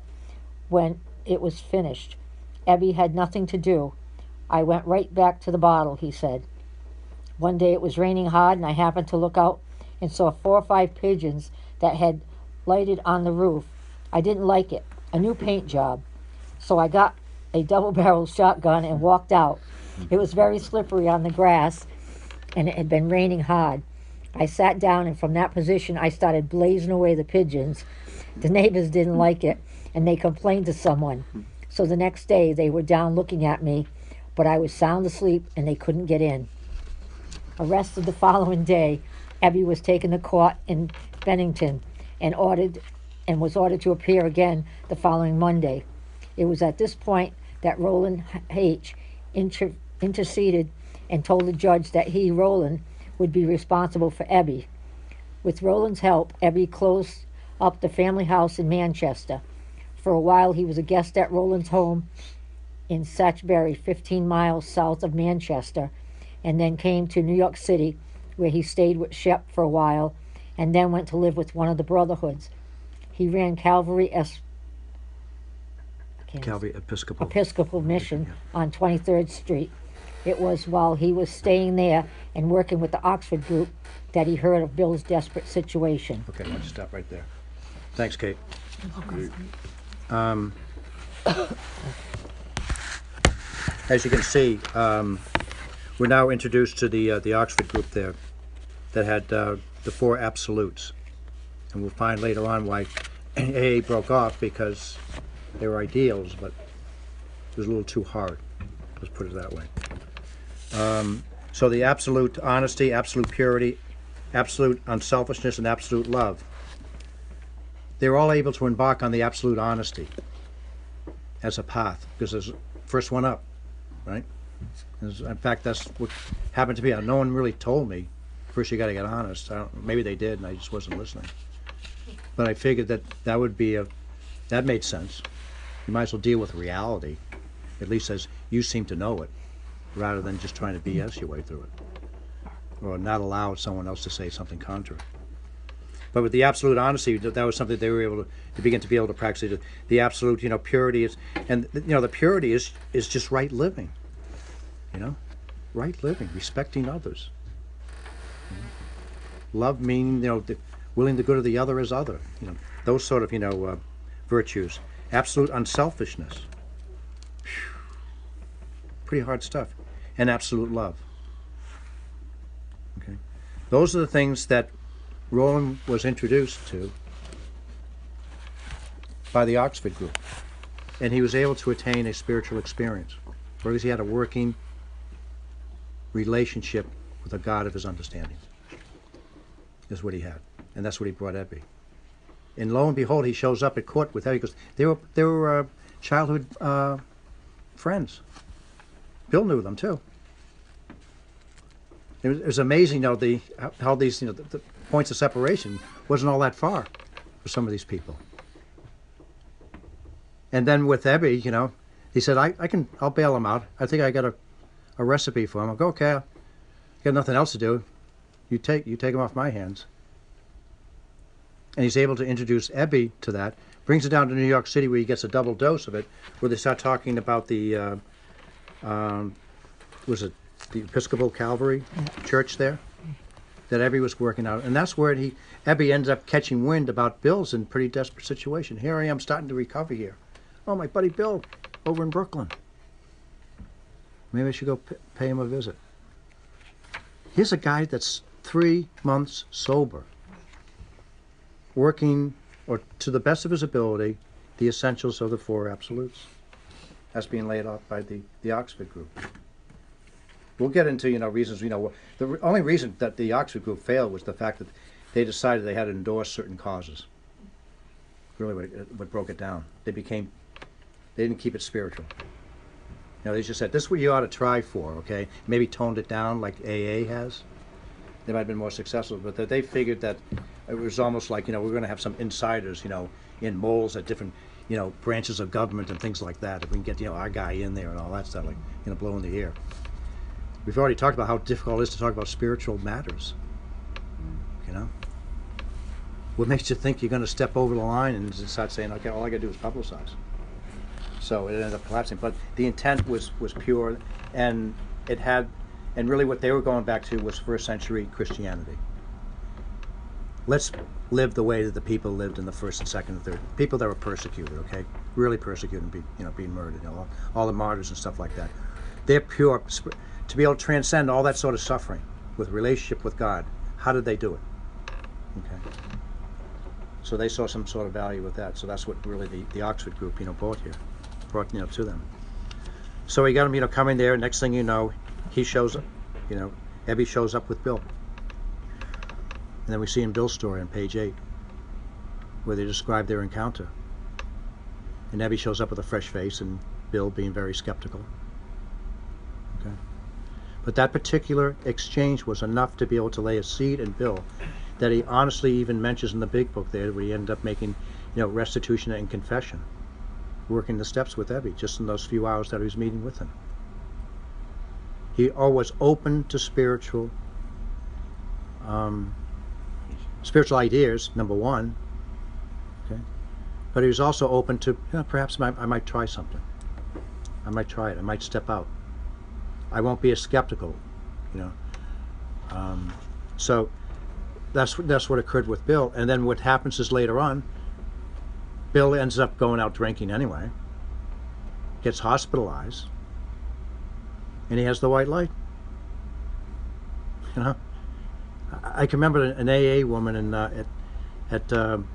Speaker 3: when it was finished. Ebby had nothing to do. I went right back to the bottle, he said. One day it was raining hard, and I happened to look out and saw 4 or 5 pigeons that had lighted on the roof. I didn't like it, a new paint job. So I got a double-barreled shotgun and walked out. It was very slippery on the grass, and it had been raining hard. I sat down, and from that position I started blazing away the pigeons. The neighbors didn't like it, and they complained to someone. So the next day they were down looking at me, but I was sound asleep and they couldn't get in. Arrested the following day, Ebby was taken to court in Bennington and was ordered to appear again the following Monday. It was at this point that Roland H. interceded and told the judge that he, Roland, would be responsible for Ebby. With Roland's help, Ebby closed up the family house in Manchester. For a while he was a guest at Roland's home in Satchbury, 15 miles south of Manchester, and then came to New York City, where he stayed with Shep for a while, and then went to live with one of the Brotherhoods. He ran Calvary Episcopal Mission on 23rd Street. It was while he was staying there and working with the Oxford group that he heard of Bill's desperate situation.
Speaker 1: Okay, why don't you stop right there. Thanks, Kate. As you can see, we're now introduced to the Oxford group there that had the 4 absolutes. And we'll find later on why AA broke off, because they were ideals, but it was a little too hard. Let's put it that way. So the absolute honesty, absolute purity, absolute unselfishness, and absolute love. They were all able to embark on the absolute honesty as a path, because there's first one up, right? In fact, that's what happened to me. No one really told me, first you got to get honest. Maybe they did, and I just wasn't listening. But I figured that would be that made sense. You might as well deal with reality, at least as you seem to know it, rather than just trying to BS your way through it, or not allow someone else to say something contrary. But with the absolute honesty, that was something they were able to begin to be able to practice. The absolute, purity is, and the purity is just right living. Right living, respecting others. Love meaning, willing the good of the other as other. Those sort of, virtues. Absolute unselfishness. Pretty hard stuff. And absolute love. Okay, those are the things that Roland was introduced to by the Oxford group, and he was able to attain a spiritual experience, or at least he had a working relationship with a God of his understanding. Is what he had, and that's what he brought Ebby. And lo and behold, he shows up at court with Ebby, because they were childhood friends. Bill knew them too. It was amazing, how these, the points of separation wasn't all that far for some of these people. And then with Ebby, he said, I'll bail him out. I think I got a recipe for him. I'll go, okay, I got nothing else to do. You take him off my hands. And he's able to introduce Ebby to that, brings it down to New York City, where he gets a double dose of it, where they start talking about the, was it the Episcopal Calvary Church there? That Ebby was working out. And that's where Ebby ended up catching wind about Bill's in a pretty desperate situation. Here I am starting to recover here. Oh, my buddy Bill over in Brooklyn. Maybe I should go pay him a visit. Here's a guy that's 3 months sober. working, or to the best of his ability, the essentials of the four absolutes. That's being laid out by the Oxford group. We'll get into, reasons, the only reason that the Oxford group failed was the fact that they decided they had to endorse certain causes. Really what broke it down. They didn't keep it spiritual. They just said, this is what you ought to try for, okay? Maybe toned it down like AA has. They might have been more successful, but they figured that it was almost like, we're going to have some insiders, in moles at different, branches of government and things like that. If we can get, our guy in there and all that stuff, like, blow in the air. We've already talked about how difficult it is to talk about spiritual matters, What makes you think you're going to step over the line and start saying, okay, all I got to do is publicize? So it ended up collapsing. But the intent was pure, and and really what they were going back to was first century Christianity. Let's live the way that the people lived in the first and second and third. People that were persecuted, okay? Really persecuted and being murdered, all the martyrs and stuff like that. They're pure, to be able to transcend all that sort of suffering with relationship with God. How did they do it? Okay. So they saw some sort of value with that. So that's what really the Oxford group, brought to them. So he got him, coming there. Next thing you know, he shows up. Ebby shows up with Bill. And then we see in Bill's story on page 8, where they describe their encounter. And Ebby shows up with a fresh face, and Bill being very skeptical. Okay. But that particular exchange was enough to be able to lay a seed in Bill that he honestly even mentions in the big book there, where he ended up making, restitution and confession, working the steps with Ebby just in those few hours that he was meeting with him. He was open to spiritual ideas, number one, okay? But he was also open to, perhaps I might try something. I might try it. I might step out. I won't be as skeptical, So that's what occurred with Bill. And then what happens is later on, Bill ends up going out drinking anyway, gets hospitalized, and he has the white light. I can remember an AA woman at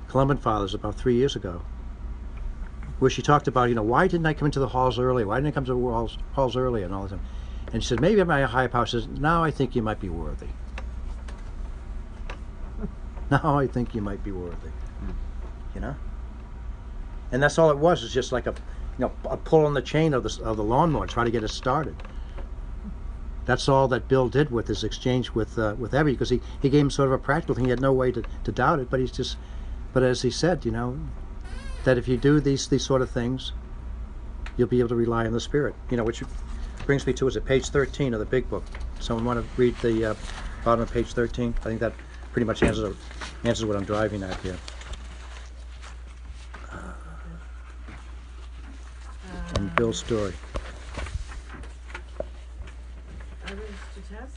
Speaker 1: Columban Fathers about 3 years ago, where she talked about, why didn't I come into the halls early? Why didn't I come to the halls early and all that? And she said, maybe my higher power says, now I think you might be worthy. Now I think you might be worthy. And that's all it was. It's just like a pull on the chain of the lawnmower, try to get it started. That's all that Bill did with his exchange with Ebby, because he gave him sort of a practical thing. He had no way to doubt it, but as he said, that if you do these sort of things, you'll be able to rely on the Spirit. Which brings me to, is it page 13 of the big book? Someone want to read the bottom of page 13? I think that pretty much answers what I'm driving at here. And Bill's story.
Speaker 2: I was to test,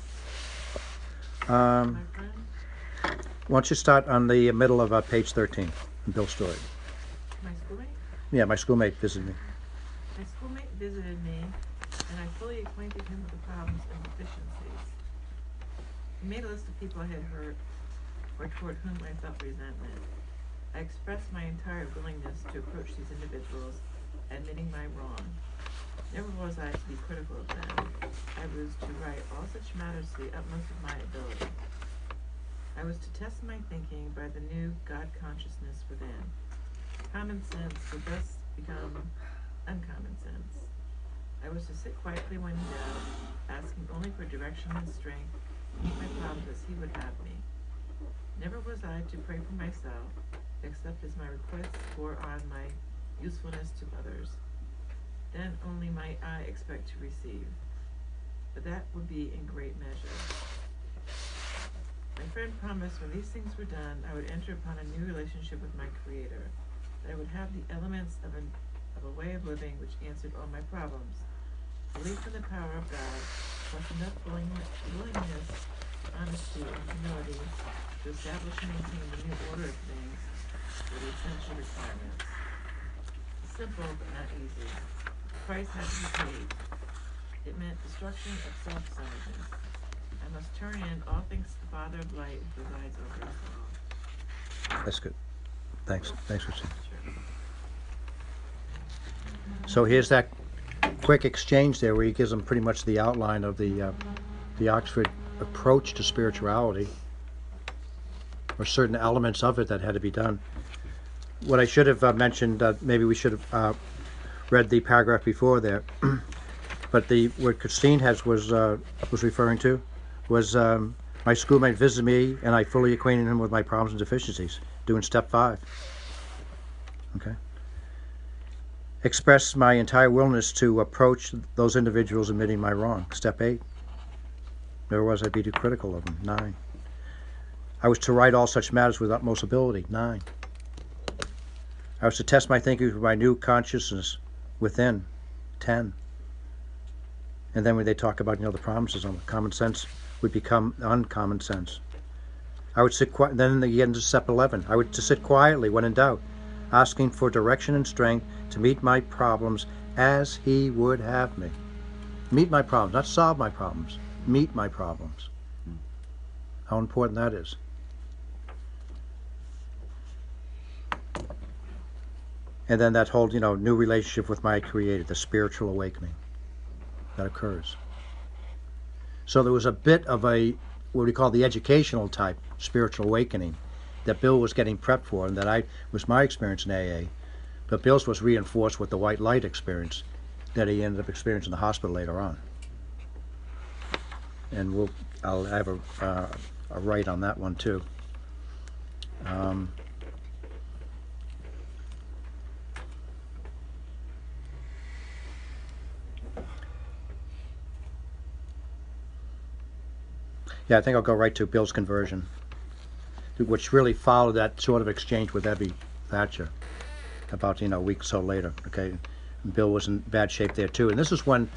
Speaker 1: Why
Speaker 2: my friend,
Speaker 1: don't you start on the middle of page 13 in Bill's story?
Speaker 2: my schoolmate.
Speaker 1: Yeah, my schoolmate visited me.
Speaker 2: My schoolmate visited me, and I fully acquainted him with the problems and deficiencies. He made a list of people I had hurt, or toward whom I felt resentment. I expressed my entire willingness to approach these individuals, admitting my wrong. Never was I to be critical of them. I was to write all such matters to the utmost of my ability. I was to test my thinking by the new God consciousness within. Common sense would thus become uncommon sense. I was to sit quietly when in doubt, asking only for direction and strength to meet my problems as he would have me. Never was I to pray for myself, except as my requests bore on my usefulness to others. Then only might I expect to receive. But that would be in great measure. My friend promised when these things were done, I would enter upon a new relationship with my Creator, that I would have the elements of a way of living which answered all my problems. Belief in the power of God, plus enough willingness, honesty, and humility to establish and maintain the new order of things were the essential requirements. Simple but not easy. The price had to be paid. It meant destruction of self-centeredness. I must turn in all things to the Father of light who presides over us all.
Speaker 1: That's good. Thanks, Richard.
Speaker 2: Sure.
Speaker 1: So here's that quick exchange there where he gives them pretty much the outline of the Oxford approach to spirituality, or certain elements of it that had to be done. What I should have mentioned, maybe we should have read the paragraph before there, but what Christine was referring to was my schoolmate visited me and I fully acquainted him with my problems and deficiencies, doing step 5. Okay. Express my entire willingness to approach those individuals admitting my wrong, step 8. Nor was I be too critical of them, 9. I was to write all such matters with utmost ability, 9. I was to test my thinking with my new consciousness within, 10. And then when they talk about, the promises on common sense would become uncommon sense. I would sit quiet, then they get into step 11. I would to sit quietly when in doubt, asking for direction and strength to meet my problems as he would have me. Meet my problems, not solve my problems. Meet my problems. How important that is. And then that whole, new relationship with my Creator, the spiritual awakening that occurs. So there was a bit of a, what we call the educational type spiritual awakening that Bill was getting prepped for, and that was my experience in AA. But Bill's was reinforced with the white light experience that he ended up experiencing in the hospital later on. And I'll have a write on that one too. Yeah, I think I'll go right to Bill's conversion, which really followed that sort of exchange with Ebby Thatcher about, a week or so later. Okay, and Bill was in bad shape there too. And this is when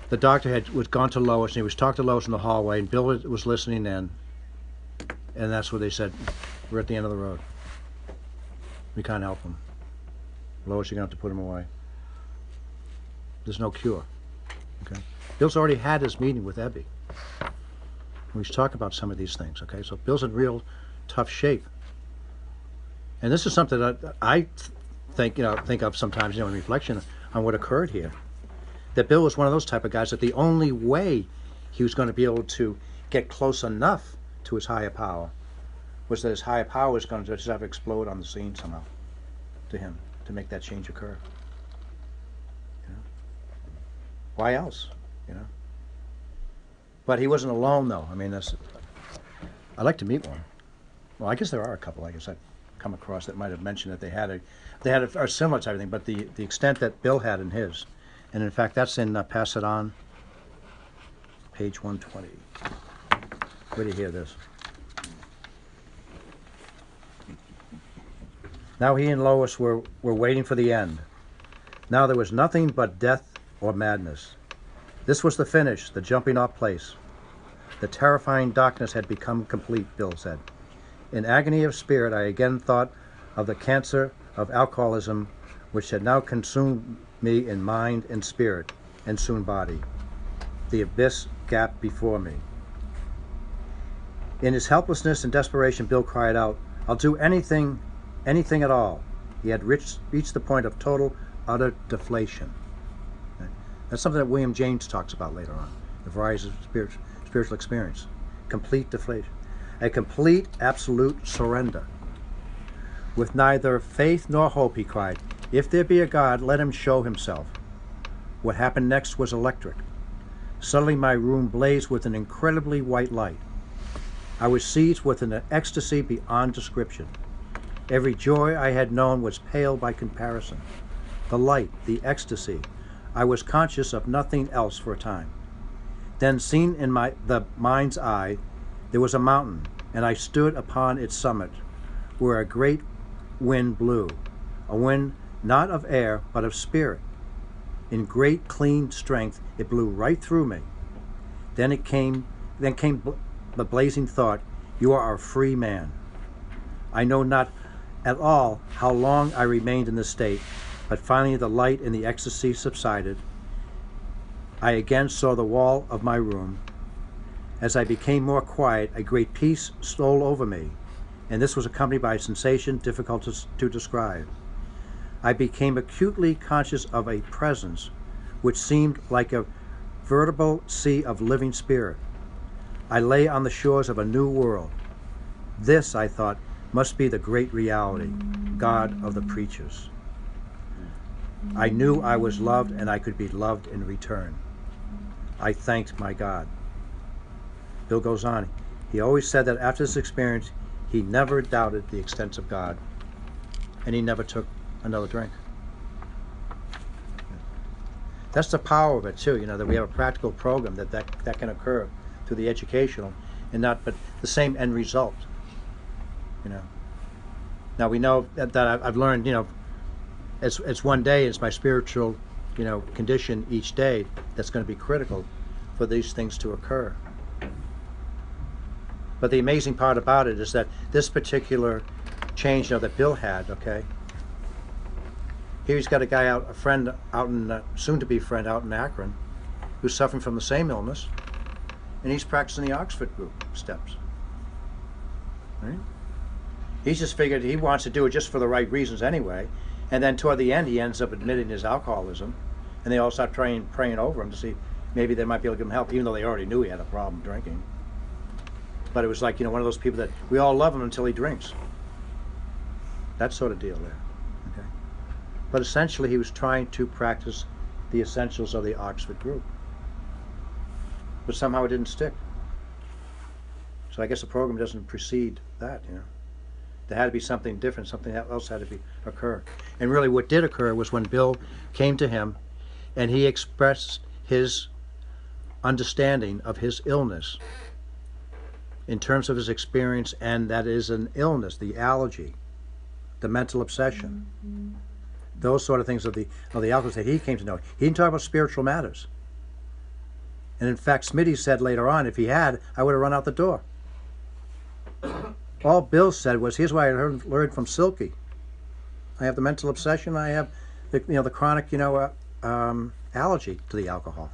Speaker 1: the doctor was gone to Lois, and he was talking to Lois in the hallway, and Bill was listening in, and that's what they said, we're at the end of the road. We can't help him. Lois, you're going to have to put him away. There's no cure. Okay, Bill's already had his meeting with Ebby. We should talk about some of these things, okay? So Bill's in real tough shape. And this is something that I think of sometimes, in reflection on what occurred here. That Bill was one of those type of guys that the only way he was going to be able to get close enough to his higher power was that his higher power was going to just have to explode on the scene somehow to him to make that change occur. Why else, But he wasn't alone, though. I mean, I'd like to meet one. Well, I guess there are a couple, I guess I've come across that might have mentioned that they had a similar type of thing, but the extent that Bill had in his, and in fact, that's in Pass It On, page 120. Where do you hear this? Now he and Lois were waiting for the end. Now there was nothing but death or madness. This was the finish, the jumping off place. The terrifying darkness had become complete, Bill said. In agony of spirit, I again thought of the cancer of alcoholism which had now consumed me in mind and spirit, and soon body. The abyss gap before me. In his helplessness and desperation, Bill cried out, I'll do anything at all. He had reached the point of total, utter deflation. That's something that William James talks about later on, the varieties of spiritual experience. Complete deflation. A complete, absolute surrender. With neither faith nor hope, he cried, if there be a God, let him show himself. What happened next was electric. Suddenly my room blazed with an incredibly white light. I was seized with an ecstasy beyond description. Every joy I had known was pale by comparison. The light, the ecstasy, I was conscious of nothing else for a time. Then, seen in the mind's eye, there was a mountain, and I stood upon its summit, where a great wind blew, a wind not of air, but of spirit. In great, clean strength, it blew right through me. Then came the blazing thought, you are a free man. I know not at all how long I remained in this state, but finally the light and the ecstasy subsided. I again saw the wall of my room. As I became more quiet, a great peace stole over me, and this was accompanied by a sensation difficult to describe. I became acutely conscious of a presence which seemed like a veritable sea of living spirit. I lay on the shores of a new world. This, I thought, must be the great reality, God of the preachers. I knew I was loved and I could be loved in return. I thanked my God. Bill goes on. He always said that after this experience, he never doubted the extent of God, and he never took another drink. That's the power of it too, that we have a practical program that can occur through the educational and not, but the same end result. Now we know that I've learned, it's one day, it's my spiritual, condition each day that's going to be critical for these things to occur. But the amazing part about it is that this particular change, that Bill had, okay, here he's got a guy a friend out in, soon-to-be friend out in Akron, who's suffering from the same illness, and he's practicing the Oxford group steps. Right? He's just figured he wants to do it just for the right reasons anyway, and then toward the end he ends up admitting his alcoholism, and they all start praying over him to see maybe they might be able to give him help, even though they already knew he had a problem drinking. But it was like, one of those people that we all love him until he drinks. That sort of deal there. Okay. But essentially he was trying to practice the essentials of the Oxford group. But somehow it didn't stick. So I guess the program doesn't precede that, There had to be something different, something else had to occur. And really what did occur was when Bill came to him and he expressed his understanding of his illness in terms of his experience, and that is an illness, the allergy, the mental obsession, those sort of things of the alcohol that he came to know. He didn't talk about spiritual matters. And in fact, Smitty said later on, if he had, I would have run out the door. All Bill said was, here's what I learned from Silky. I have the mental obsession, I have the chronic, allergy to the alcohol.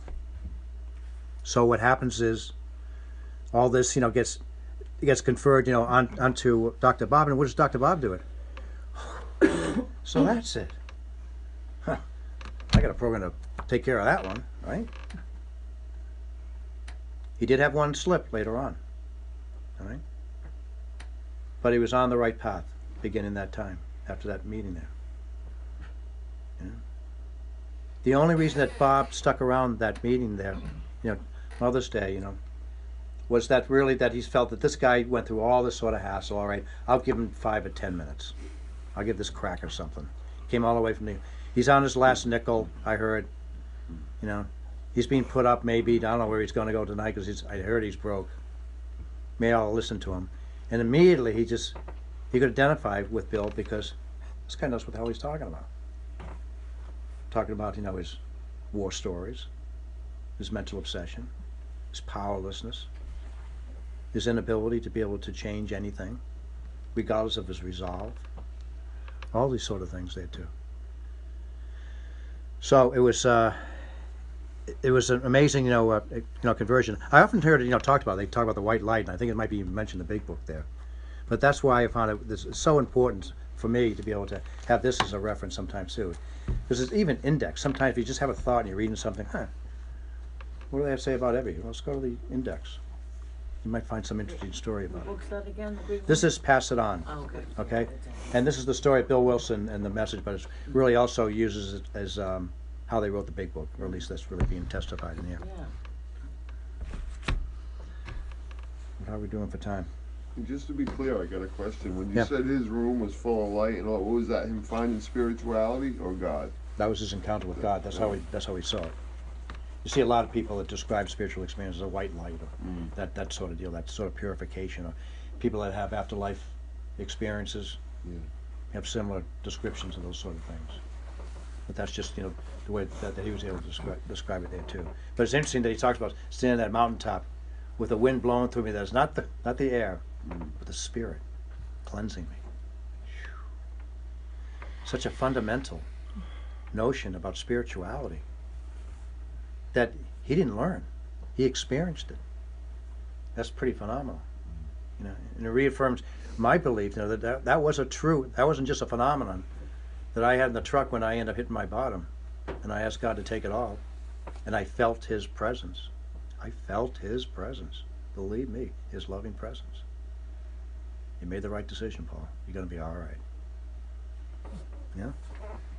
Speaker 1: So what happens is, all this, gets conferred, onto Dr. Bob, and what does Dr. Bob do it? So that's it. Huh. I got a program to take care of that one, right? He did have one slip later on, all right? But he was on the right path beginning that time, after that meeting there. The only reason that Bob stuck around that meeting there, Mother's Day, was that really that he's felt that this guy went through all this sort of hassle. All right, I'll give him 5 or 10 minutes. I'll give this cracker something. Came all the way from he's on his last nickel, I heard. He's being put up maybe. I don't know where he's going to go tonight because I heard he's broke. May I'll listen to him. And immediately he could identify with Bill because this guy knows what the hell he's talking about. Talking about, his war stories, his mental obsession, his powerlessness, his inability to be able to change anything, regardless of his resolve. All these sort of things there too. So it was an amazing, conversion. I often heard it, talked about. They talk about the white light, and I think it might be even mentioned in the big book there. But that's why I found it's so important for me to be able to have this as a reference sometimes too, because it's even index. Sometimes if you just have a thought and you're reading something, what do they have to say about everything? Let's go to the index. You might find some interesting story about it.
Speaker 7: What's that again? The big
Speaker 1: This
Speaker 7: one?
Speaker 1: is Pass It On.
Speaker 7: Oh, okay.
Speaker 1: Okay? And this is the story of Bill Wilson and the message, but it really also uses it as how they wrote the big book, or at least that's really being testified in here.
Speaker 7: Yeah.
Speaker 1: How are we doing for time?
Speaker 4: And just to be clear, I got a question. When you
Speaker 1: Yeah.
Speaker 4: said his room was full of light and all, what was that? Him finding spirituality or God?
Speaker 1: That was his encounter with God. That's how he saw it. You see a lot of people that describe spiritual experience as a white light, or that sort of deal, that sort of purification, or people that have afterlife experiences have similar descriptions of those sort of things. But that's just, the way that he was able to describe it there too. But it's interesting that he talks about standing at that mountaintop with the wind blowing through me. That's not the air, but the Spirit cleansing me. Such a fundamental notion about spirituality that he didn't learn. He experienced it. That's pretty phenomenal. You know, and it reaffirms my belief, you know, that was that wasn't just a phenomenon that I had in the truck when I ended up hitting my bottom, and I asked God to take it all, and I felt His presence. I felt His presence. Believe me, His loving presence. You made the right decision, Paul. You're going to be all right. Yeah?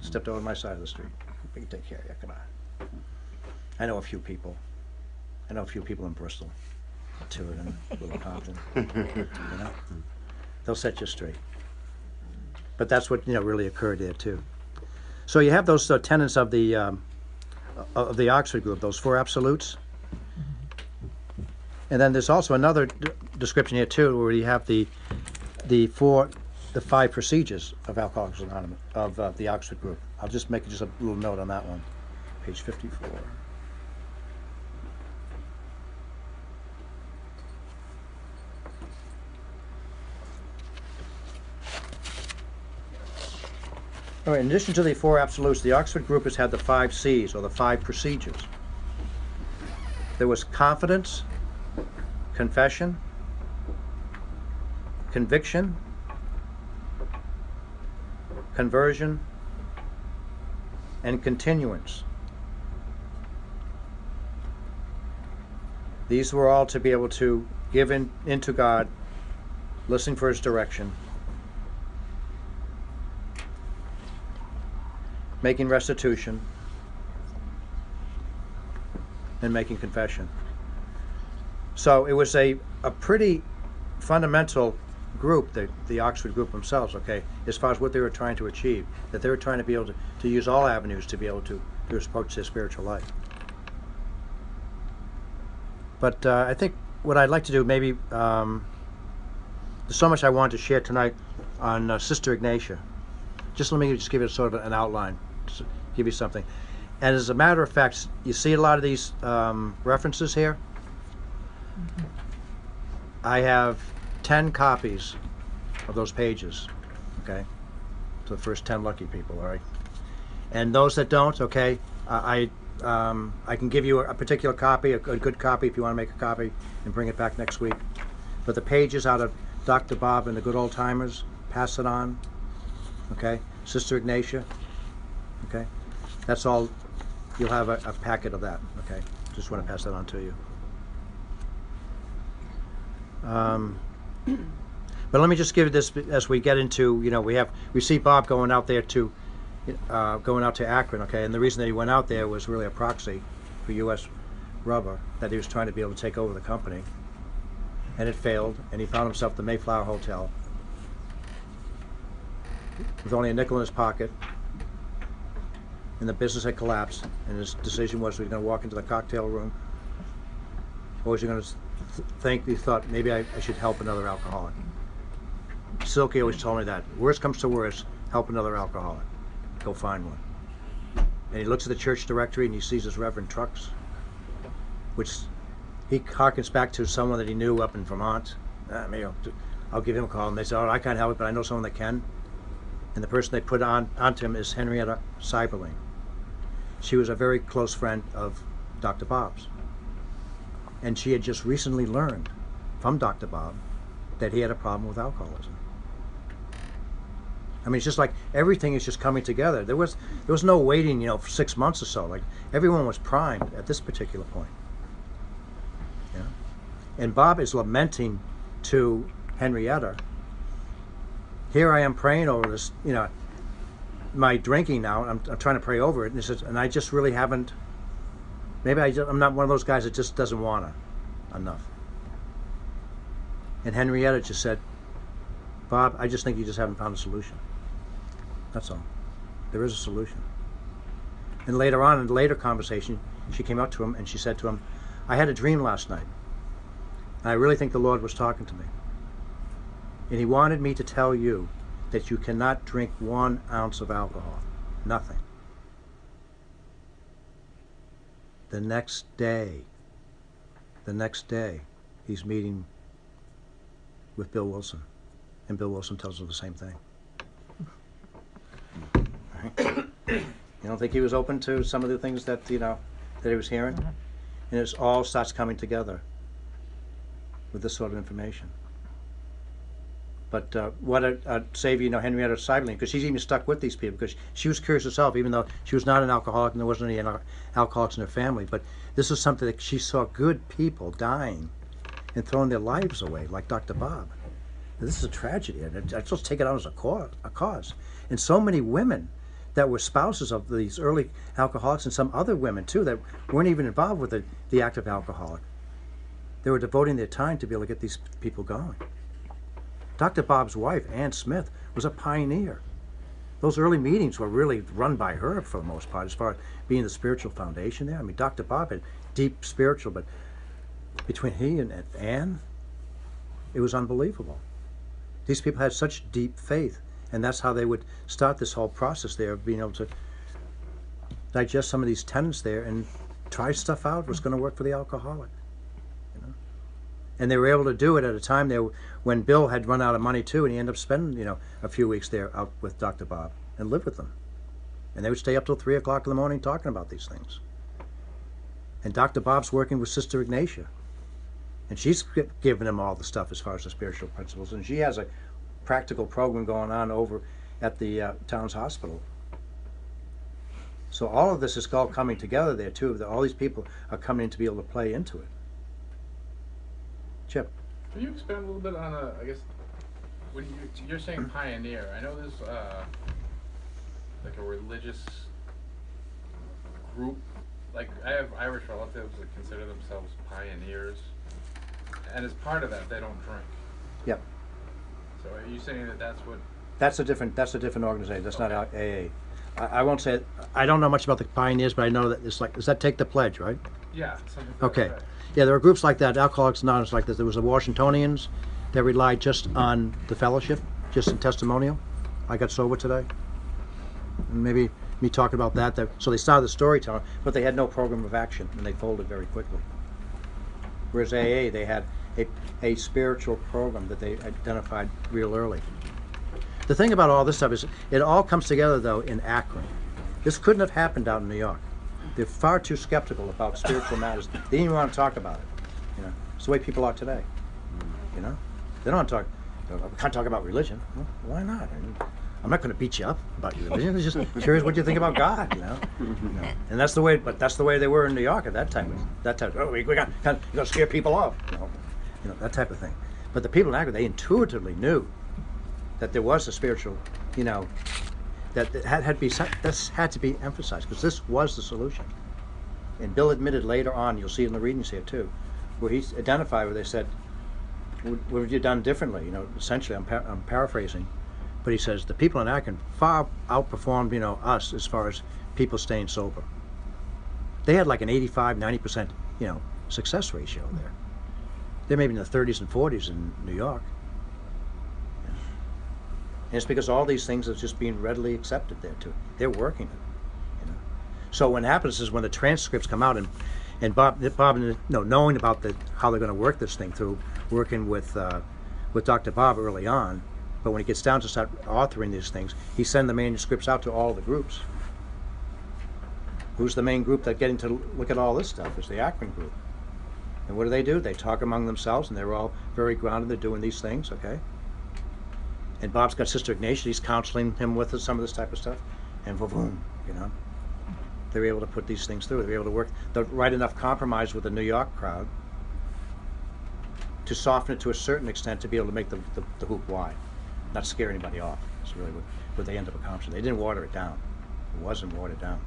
Speaker 1: Stepped over my side of the street. We can take care of you. Come on. I know a few people. I know a few people in Bristol. Two of them, Little Compton. You know? They'll set you straight. But that's what, you know, really occurred there too. So you have those tenets of the Oxford group, those four absolutes. And then there's also another description here too, where you have the five procedures of Alcoholics Anonymous, of the Oxford group. I'll just make just a little note on that one. Page 54. All right, in addition to the four absolutes, the Oxford group has had the 5 C's, or the 5 procedures. There was confidence, confession, conviction, conversion, and continuance. These were all to be able to give into God, listening for His direction, making restitution, and making confession. So it was a pretty fundamental group, the Oxford group themselves, okay, as far as what they were trying to achieve, that they were trying to be able to use all avenues to be able to approach their spiritual life. But I think what I'd like to do, maybe, there's so much I wanted to share tonight on Sister Ignatia. Just let me just give you sort of an outline, to give you something. And as a matter of fact, you see a lot of these references here. Mm-hmm. I have 10 copies of those pages, okay? To the first 10 lucky people, all right? And those that don't, okay, I can give you a particular copy, a good copy if you want to make a copy and bring it back next week. But the pages out of Dr. Bob and the Good Old Timers, pass it on, okay? Sister Ignatia, okay? That's all. You'll have a packet of that, okay? Just want to pass that on to you. But let me just give this as we get into, you know, we see Bob going out there to Akron, okay? And the reason that he went out there was really a proxy for U.S. Rubber, that he was trying to be able to take over the company, and it failed, and he found himself at the Mayflower Hotel with only a nickel in his pocket, and the business had collapsed, and his decision was he was going to walk into the cocktail room, or was he going to he thought maybe I should help another alcoholic. Silky always told me that. Worst comes to worst, help another alcoholic. Go find one. And he looks at the church directory and he sees his Reverend Trucks, which he harkens back to someone that he knew up in Vermont. Maybe I'll give him a call. And they said, oh, I can't help it, but I know someone that can. And the person they put onto him is Henrietta Seiberling. She was a very close friend of Dr. Bob's. And she had just recently learned from Dr. Bob that he had a problem with alcoholism. I mean, it's just like everything is just coming together. There was no waiting, you know, for 6 months or so. Like everyone was primed at this particular point. Yeah. And Bob is lamenting to Henrietta, here I am praying over this, you know, my drinking now. I'm trying to pray over it, and he says, and I just really haven't. Maybe I'm not one of those guys that just doesn't want enough. And Henrietta just said, Bob, I just think you just haven't found a solution. That's all. There is a solution. And later on, in a later conversation, she came up to him and she said to him, I had a dream last night. And I really think the Lord was talking to me. And He wanted me to tell you that you cannot drink 1 ounce of alcohol. Nothing. The next day, he's meeting with Bill Wilson. And Bill Wilson tells him the same thing. Right? You don't think he was open to some of the things that, you know, that he was hearing? And it all starts coming together with this sort of information. But what a savior, Henrietta Seiberling, because she's even stuck with these people, because she was curious herself, even though she was not an alcoholic and there wasn't any alcoholics in her family. But this is something that she saw good people dying and throwing their lives away, like Dr. Bob. And this is a tragedy, and I just take it out as a cause. And so many women that were spouses of these early alcoholics, and some other women too that weren't even involved with the active alcoholic. They were devoting their time to be able to get these people going. Dr. Bob's wife, Ann Smith, was a pioneer. Those early meetings were really run by her for the most part, as far as being the spiritual foundation there. I mean, Dr. Bob had deep spiritual, but between he and Ann, it was unbelievable. These people had such deep faith, and that's how they would start this whole process there of being able to digest some of these tenets there and try stuff out what's going to work for the alcoholic. And they were able to do it at a time there when Bill had run out of money too, and he ended up spending, a few weeks there out with Dr. Bob and live with them. And they would stay up till 3 o'clock in the morning talking about these things. And Dr. Bob's working with Sister Ignatia. And she's giving him all the stuff as far as the spiritual principles. And she has a practical program going on over at the town's hospital. So all of this is all coming together there too. All these people are coming in to be able to play into it. Chip.
Speaker 5: Can you expand a little bit on, I guess, when you're saying pioneer? I know there's like a religious group. Like I have Irish relatives that consider themselves pioneers, and as part of that, they don't drink.
Speaker 1: Yep.
Speaker 5: So are you saying that that's what?
Speaker 1: That's a different organization. That's
Speaker 5: Okay.
Speaker 1: not AA. I won't say. I don't know much about the pioneers, but I know that it's like, does that take the pledge, right?
Speaker 5: Yeah. Something to that
Speaker 1: Okay.
Speaker 5: effect.
Speaker 1: Yeah, there were groups like that, Alcoholics Anonymous like this. There was the Washingtonians that relied just on the fellowship, just in testimonial. I got sober today. And maybe me talking about that. So they started the storytelling, but they had no program of action, and they folded very quickly. Whereas AA, they had a spiritual program that they identified real early. The thing about all this stuff is it all comes together, though, in Akron. This couldn't have happened out in New York. They're far too skeptical about spiritual matters. They didn't even want to talk about it. It's the way people are today. They don't want to talk. We can't talk about religion. Well, why not? I'm not going to beat you up about your religion. It's just curious what you think about God. And that's the way. But that's the way they were in New York at that time. Oh, we got to scare people off. That type of thing. But the people in Akron, they intuitively knew that there was a spiritual, that this had to be emphasized, because this was the solution. And Bill admitted later on, you'll see in the readings here too, where he identified where they said, what have you done differently? Essentially, I'm paraphrasing, but he says the people in Akron far outperformed, us as far as people staying sober. They had like an 85-90%, success ratio there. They're maybe in the 30s and 40s in New York. And it's because all these things are just being readily accepted there too. They're working it. So what happens is when the transcripts come out, and Bob, knowing about how they're going to work this thing through, working with Dr. Bob early on, but when he gets down to start authoring these things, he sends the manuscripts out to all the groups. Who's the main group that getting to look at all this stuff? Is the Akron group. And what do? They talk among themselves, and they're all very grounded. They're doing these things, okay? And Bob's got Sister Ignatia. He's counseling him with some of this type of stuff. And boom, they're able to put these things through. They're able to work the right enough compromise with the New York crowd to soften it to a certain extent to be able to make the hoop wide, not scare anybody off. That's really what they end up accomplishing. They didn't water it down. It wasn't watered down.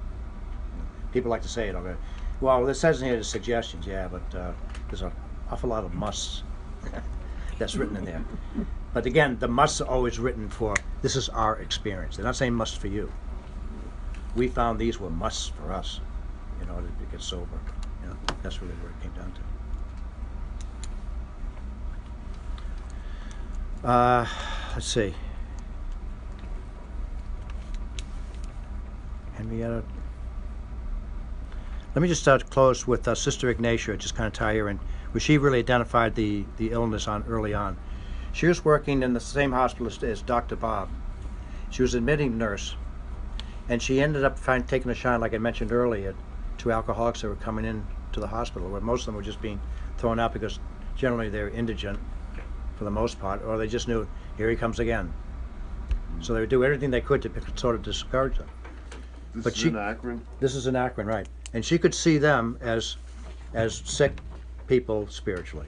Speaker 1: People like to say it. Okay, well, it says in here the suggestions, yeah, but there's an awful lot of musts that's written in there. But again, the musts are always written for, this is our experience. They're not saying must for you. We found these were musts for us in order to get sober. That's really where it came down to. Let's see. Henrietta. Let me just close with Sister Ignatia, just kind of tie her in, where she really identified the illness early on. She was working in the same hospital as Dr. Bob. She was an admitting nurse, and she ended up taking a shine, like I mentioned earlier, to alcoholics that were coming in to the hospital, where most of them were just being thrown out because generally they're indigent for the most part, or they just knew, here he comes again. So they would do everything they could to sort of discourage them.
Speaker 4: This
Speaker 1: But
Speaker 4: is
Speaker 1: she-
Speaker 4: in Akron?
Speaker 1: This is in Akron, right? And she could see them as sick people spiritually,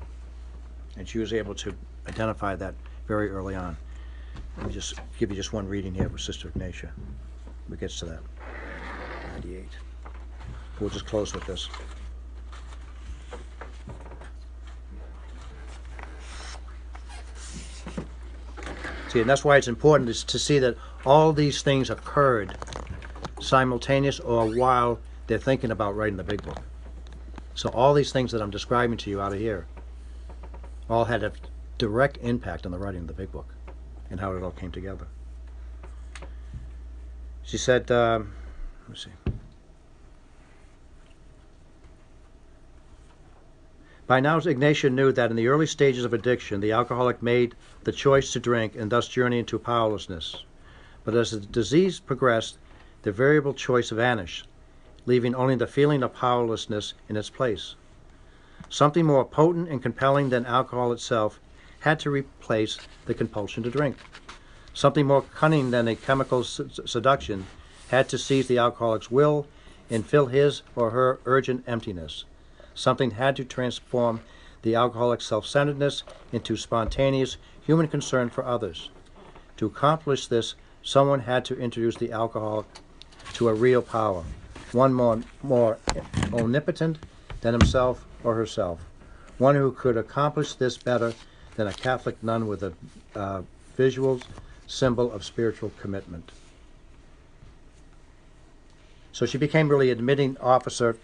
Speaker 1: and she was able to identify that very early on. Let me just give you just one reading here for Sister Ignatia. We gets to that. 98. We'll just close with this. See, and that's why it's important is to see that all these things occurred simultaneous or while they're thinking about writing the big book. So all these things that I'm describing to you out of here all had a direct impact on the writing of the big book and how it all came together. She said, let me see. By now, Ignatia knew that in the early stages of addiction, the alcoholic made the choice to drink and thus journey into powerlessness. But as the disease progressed, the variable choice vanished, leaving only the feeling of powerlessness in its place. Something more potent and compelling than alcohol itself had to replace the compulsion to drink. Something more cunning than a chemical seduction had to seize the alcoholic's will and fill his or her urgent emptiness. Something had to transform the alcoholic's self-centeredness into spontaneous human concern for others. To accomplish this, someone had to introduce the alcoholic to a real power, one more omnipotent than himself or herself, one who could accomplish this better than a Catholic nun with a visual symbol of spiritual commitment. So she became really admitting officer,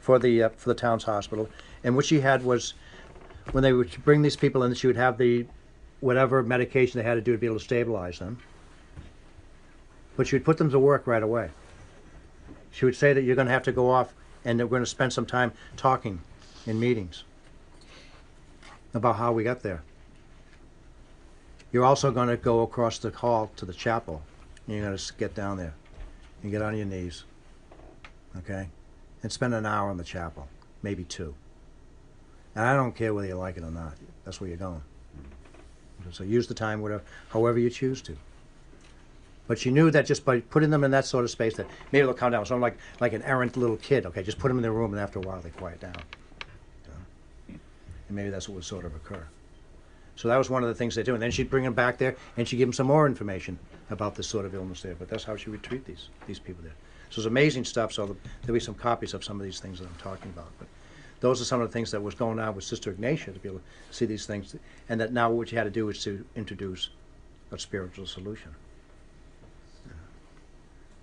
Speaker 1: for the town's hospital. And what she had was, when they would bring these people in, she would have the whatever medication they had to do to be able to stabilize them. But she would put them to work right away. She would say that you're going to have to go off and we're going to spend some time talking in meetings about how we got there. You're also going to go across the hall to the chapel, and you're going to get down there and get on your knees, okay? And spend an hour in the chapel, maybe 2. And I don't care whether you like it or not. That's where you're going. So use the time however you choose to. But she knew that just by putting them in that sort of space, that maybe they'll calm down. So I'm like an errant little kid, okay? Just put them in their room, and after a while they quiet down. And maybe that's what would sort of occur. So that was one of the things they do. And then she'd bring them back there, and she'd give them some more information about this sort of illness there. But that's how she would treat these people there. So it's amazing stuff. So there'll be some copies of some of these things that I'm talking about. But those are some of the things that was going on with Sister Ignatia, to be able to see these things. And that now what you had to do is to introduce a spiritual solution.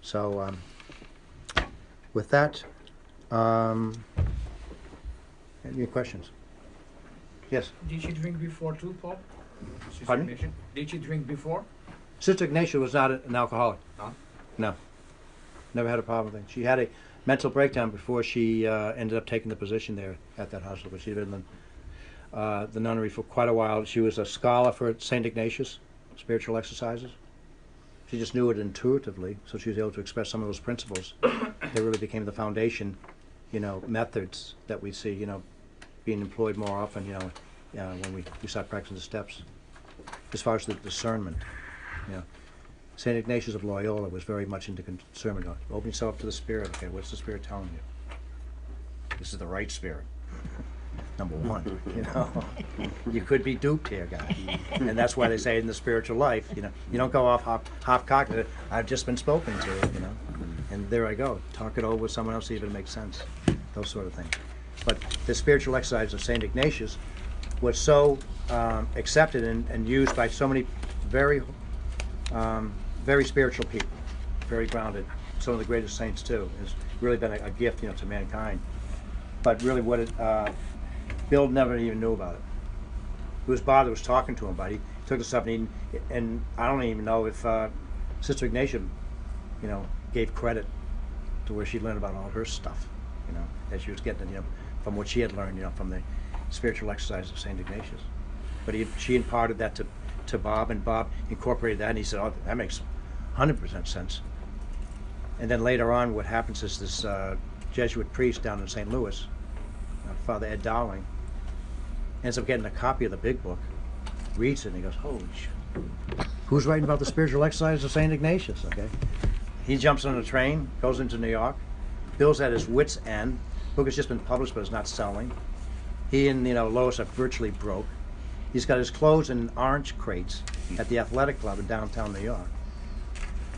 Speaker 1: So with that, any questions? Yes?
Speaker 8: Did she drink before too, Paul? Sister
Speaker 1: Pardon?
Speaker 8: Ignatia? Did she drink before?
Speaker 1: Sister Ignatia was not an alcoholic.
Speaker 8: No?
Speaker 1: No. Never had a problem with it. She had a mental breakdown before she ended up taking the position there at that hospital. But she'd been in the nunnery for quite a while. She was a scholar for St. Ignatius, spiritual exercises. She just knew it intuitively, so she was able to express some of those principles. They really became the foundation, methods that we see, being employed more often, when we start practicing the steps. As far as the discernment, St. Ignatius of Loyola was very much into discernment. Open yourself up to the Spirit. Okay, what's the Spirit telling you? This is the right Spirit. Number one, you could be duped here, guys, and that's why they say in the spiritual life, you don't go off half-cocked. I've just been spoken to, and there I go. Talk it over with someone else, see if it makes sense. Those sort of things. But the spiritual exercise of St. Ignatius was so accepted and used by so many very spiritual people, very grounded. Some of the greatest saints too. It's really been a gift, to mankind. But really, what Bill never even knew about it. He was bothered, was talking to him about it. He took this up, and I don't even know if Sister Ignatia, gave credit to where she learned about all her stuff, that she was getting, from what she had learned, from the spiritual exercise of St. Ignatius. But she imparted that to Bob, and Bob incorporated that, and he said, "Oh, that makes 100% sense." And then later on, what happens is this Jesuit priest down in St. Louis, Father Ed Dowling, ends up getting a copy of the big book reads it and he goes, holy shit. Who's writing about the spiritual exercise of St. Ignatius, okay? He jumps on a train, goes into New York. Bill's at his wit's end. Book has just been published, but it's not selling. He and Lois are virtually broke. He's got his clothes in orange crates at the athletic club in downtown New York.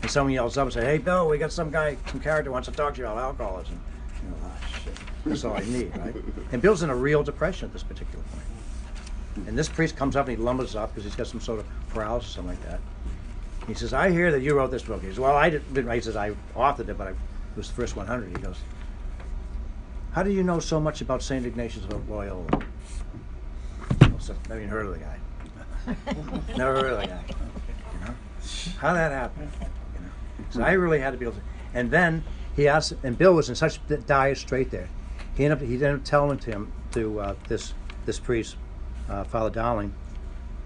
Speaker 1: And someone yells up and says, "Hey, Bill, we got some character wants to talk to you about alcoholism." Shit. That's all I need, right? And Bill's in a real depression at this particular point. And this priest comes up and he lumbers up because he's got some sort of paralysis or something like that. He says, "I hear that you wrote this book." He says, "Well, I didn't." He says, "I authored it, but it was the first 100." He goes, "How do you know so much about St. Ignatius of Loyola?" Never even heard of the guy. Never heard of the guy. How did that happen? So I really had to be able to. And then he asked, and Bill was in such dire strait there. He ended up telling to this priest, Father Dowling,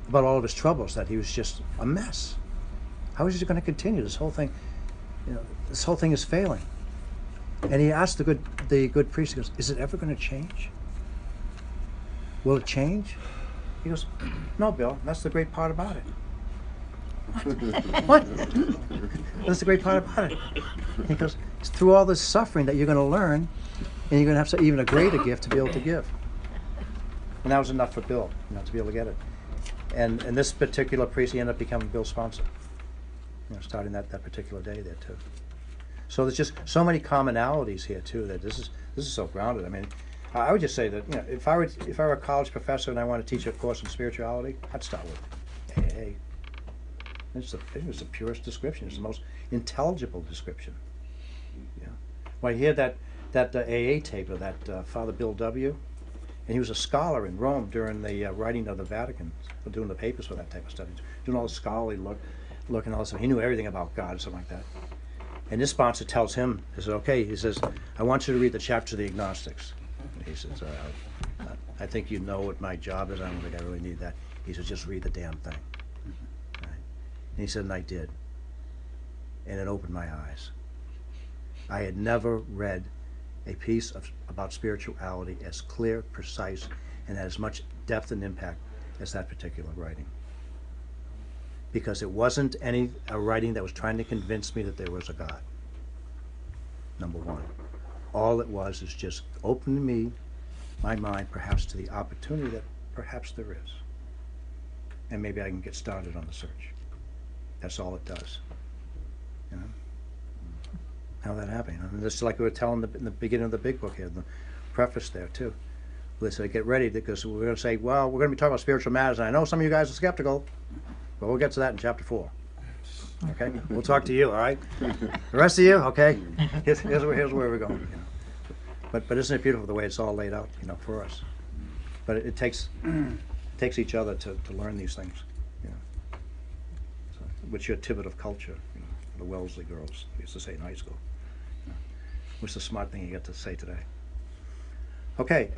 Speaker 1: about all of his troubles, that he was just a mess. How is he going to continue this whole thing? This whole thing is failing. And he asked the good priest, he goes, "Is it ever going to change? Will it change?" He goes, "No, Bill, that's the great part about it." What? That's the great part about it. He goes, "It's through all this suffering that you're going to learn, and you're going to have even a greater gift to be able to give." And that was enough for Bill, to be able to get it. And this particular priest, he ended up becoming Bill's sponsor, starting that particular day there too. So there's just so many commonalities here too, that this is so grounded. I mean, I would just say that if I were a college professor and I wanted to teach a course in spirituality, I'd start with AA. It's the purest description. It's the most intelligible description. Well, I hear that AA tape of that Father Bill W. And he was a scholar in Rome during the writing of the Vatican, doing the papers for that type of study, doing all the scholarly look and all this stuff. He knew everything about God, something like that. And this sponsor tells him, he says, "Okay," he says, "I want you to read the chapter of the agnostics." And he says, "I think you know what my job is. I don't think I really need that." He says, "Just read the damn thing." Right? And he said, and I did. And it opened my eyes. I had never read a piece about spirituality as clear, precise, and had as much depth and impact as that particular writing. Because it wasn't a writing that was trying to convince me that there was a God. Number one. All it was is just opening my mind perhaps to the opportunity that perhaps there is. And maybe I can get started on the search. That's all it does. How that happened. I mean, just like we were telling in the beginning of the big book here, the preface there too. They said, get ready, because we're going to say, well, we're going to be talking about spiritual matters, and I know some of you guys are skeptical, but we'll get to that in chapter 4. Okay? We'll talk to you, all right? The rest of you, okay? Here's where we're going. But isn't it beautiful the way it's all laid out, for us? But it takes each other to learn these things. So, what's your tidbit of culture? The Wellesley girls used to say in high school. What's the smart thing you get to say today? Okay.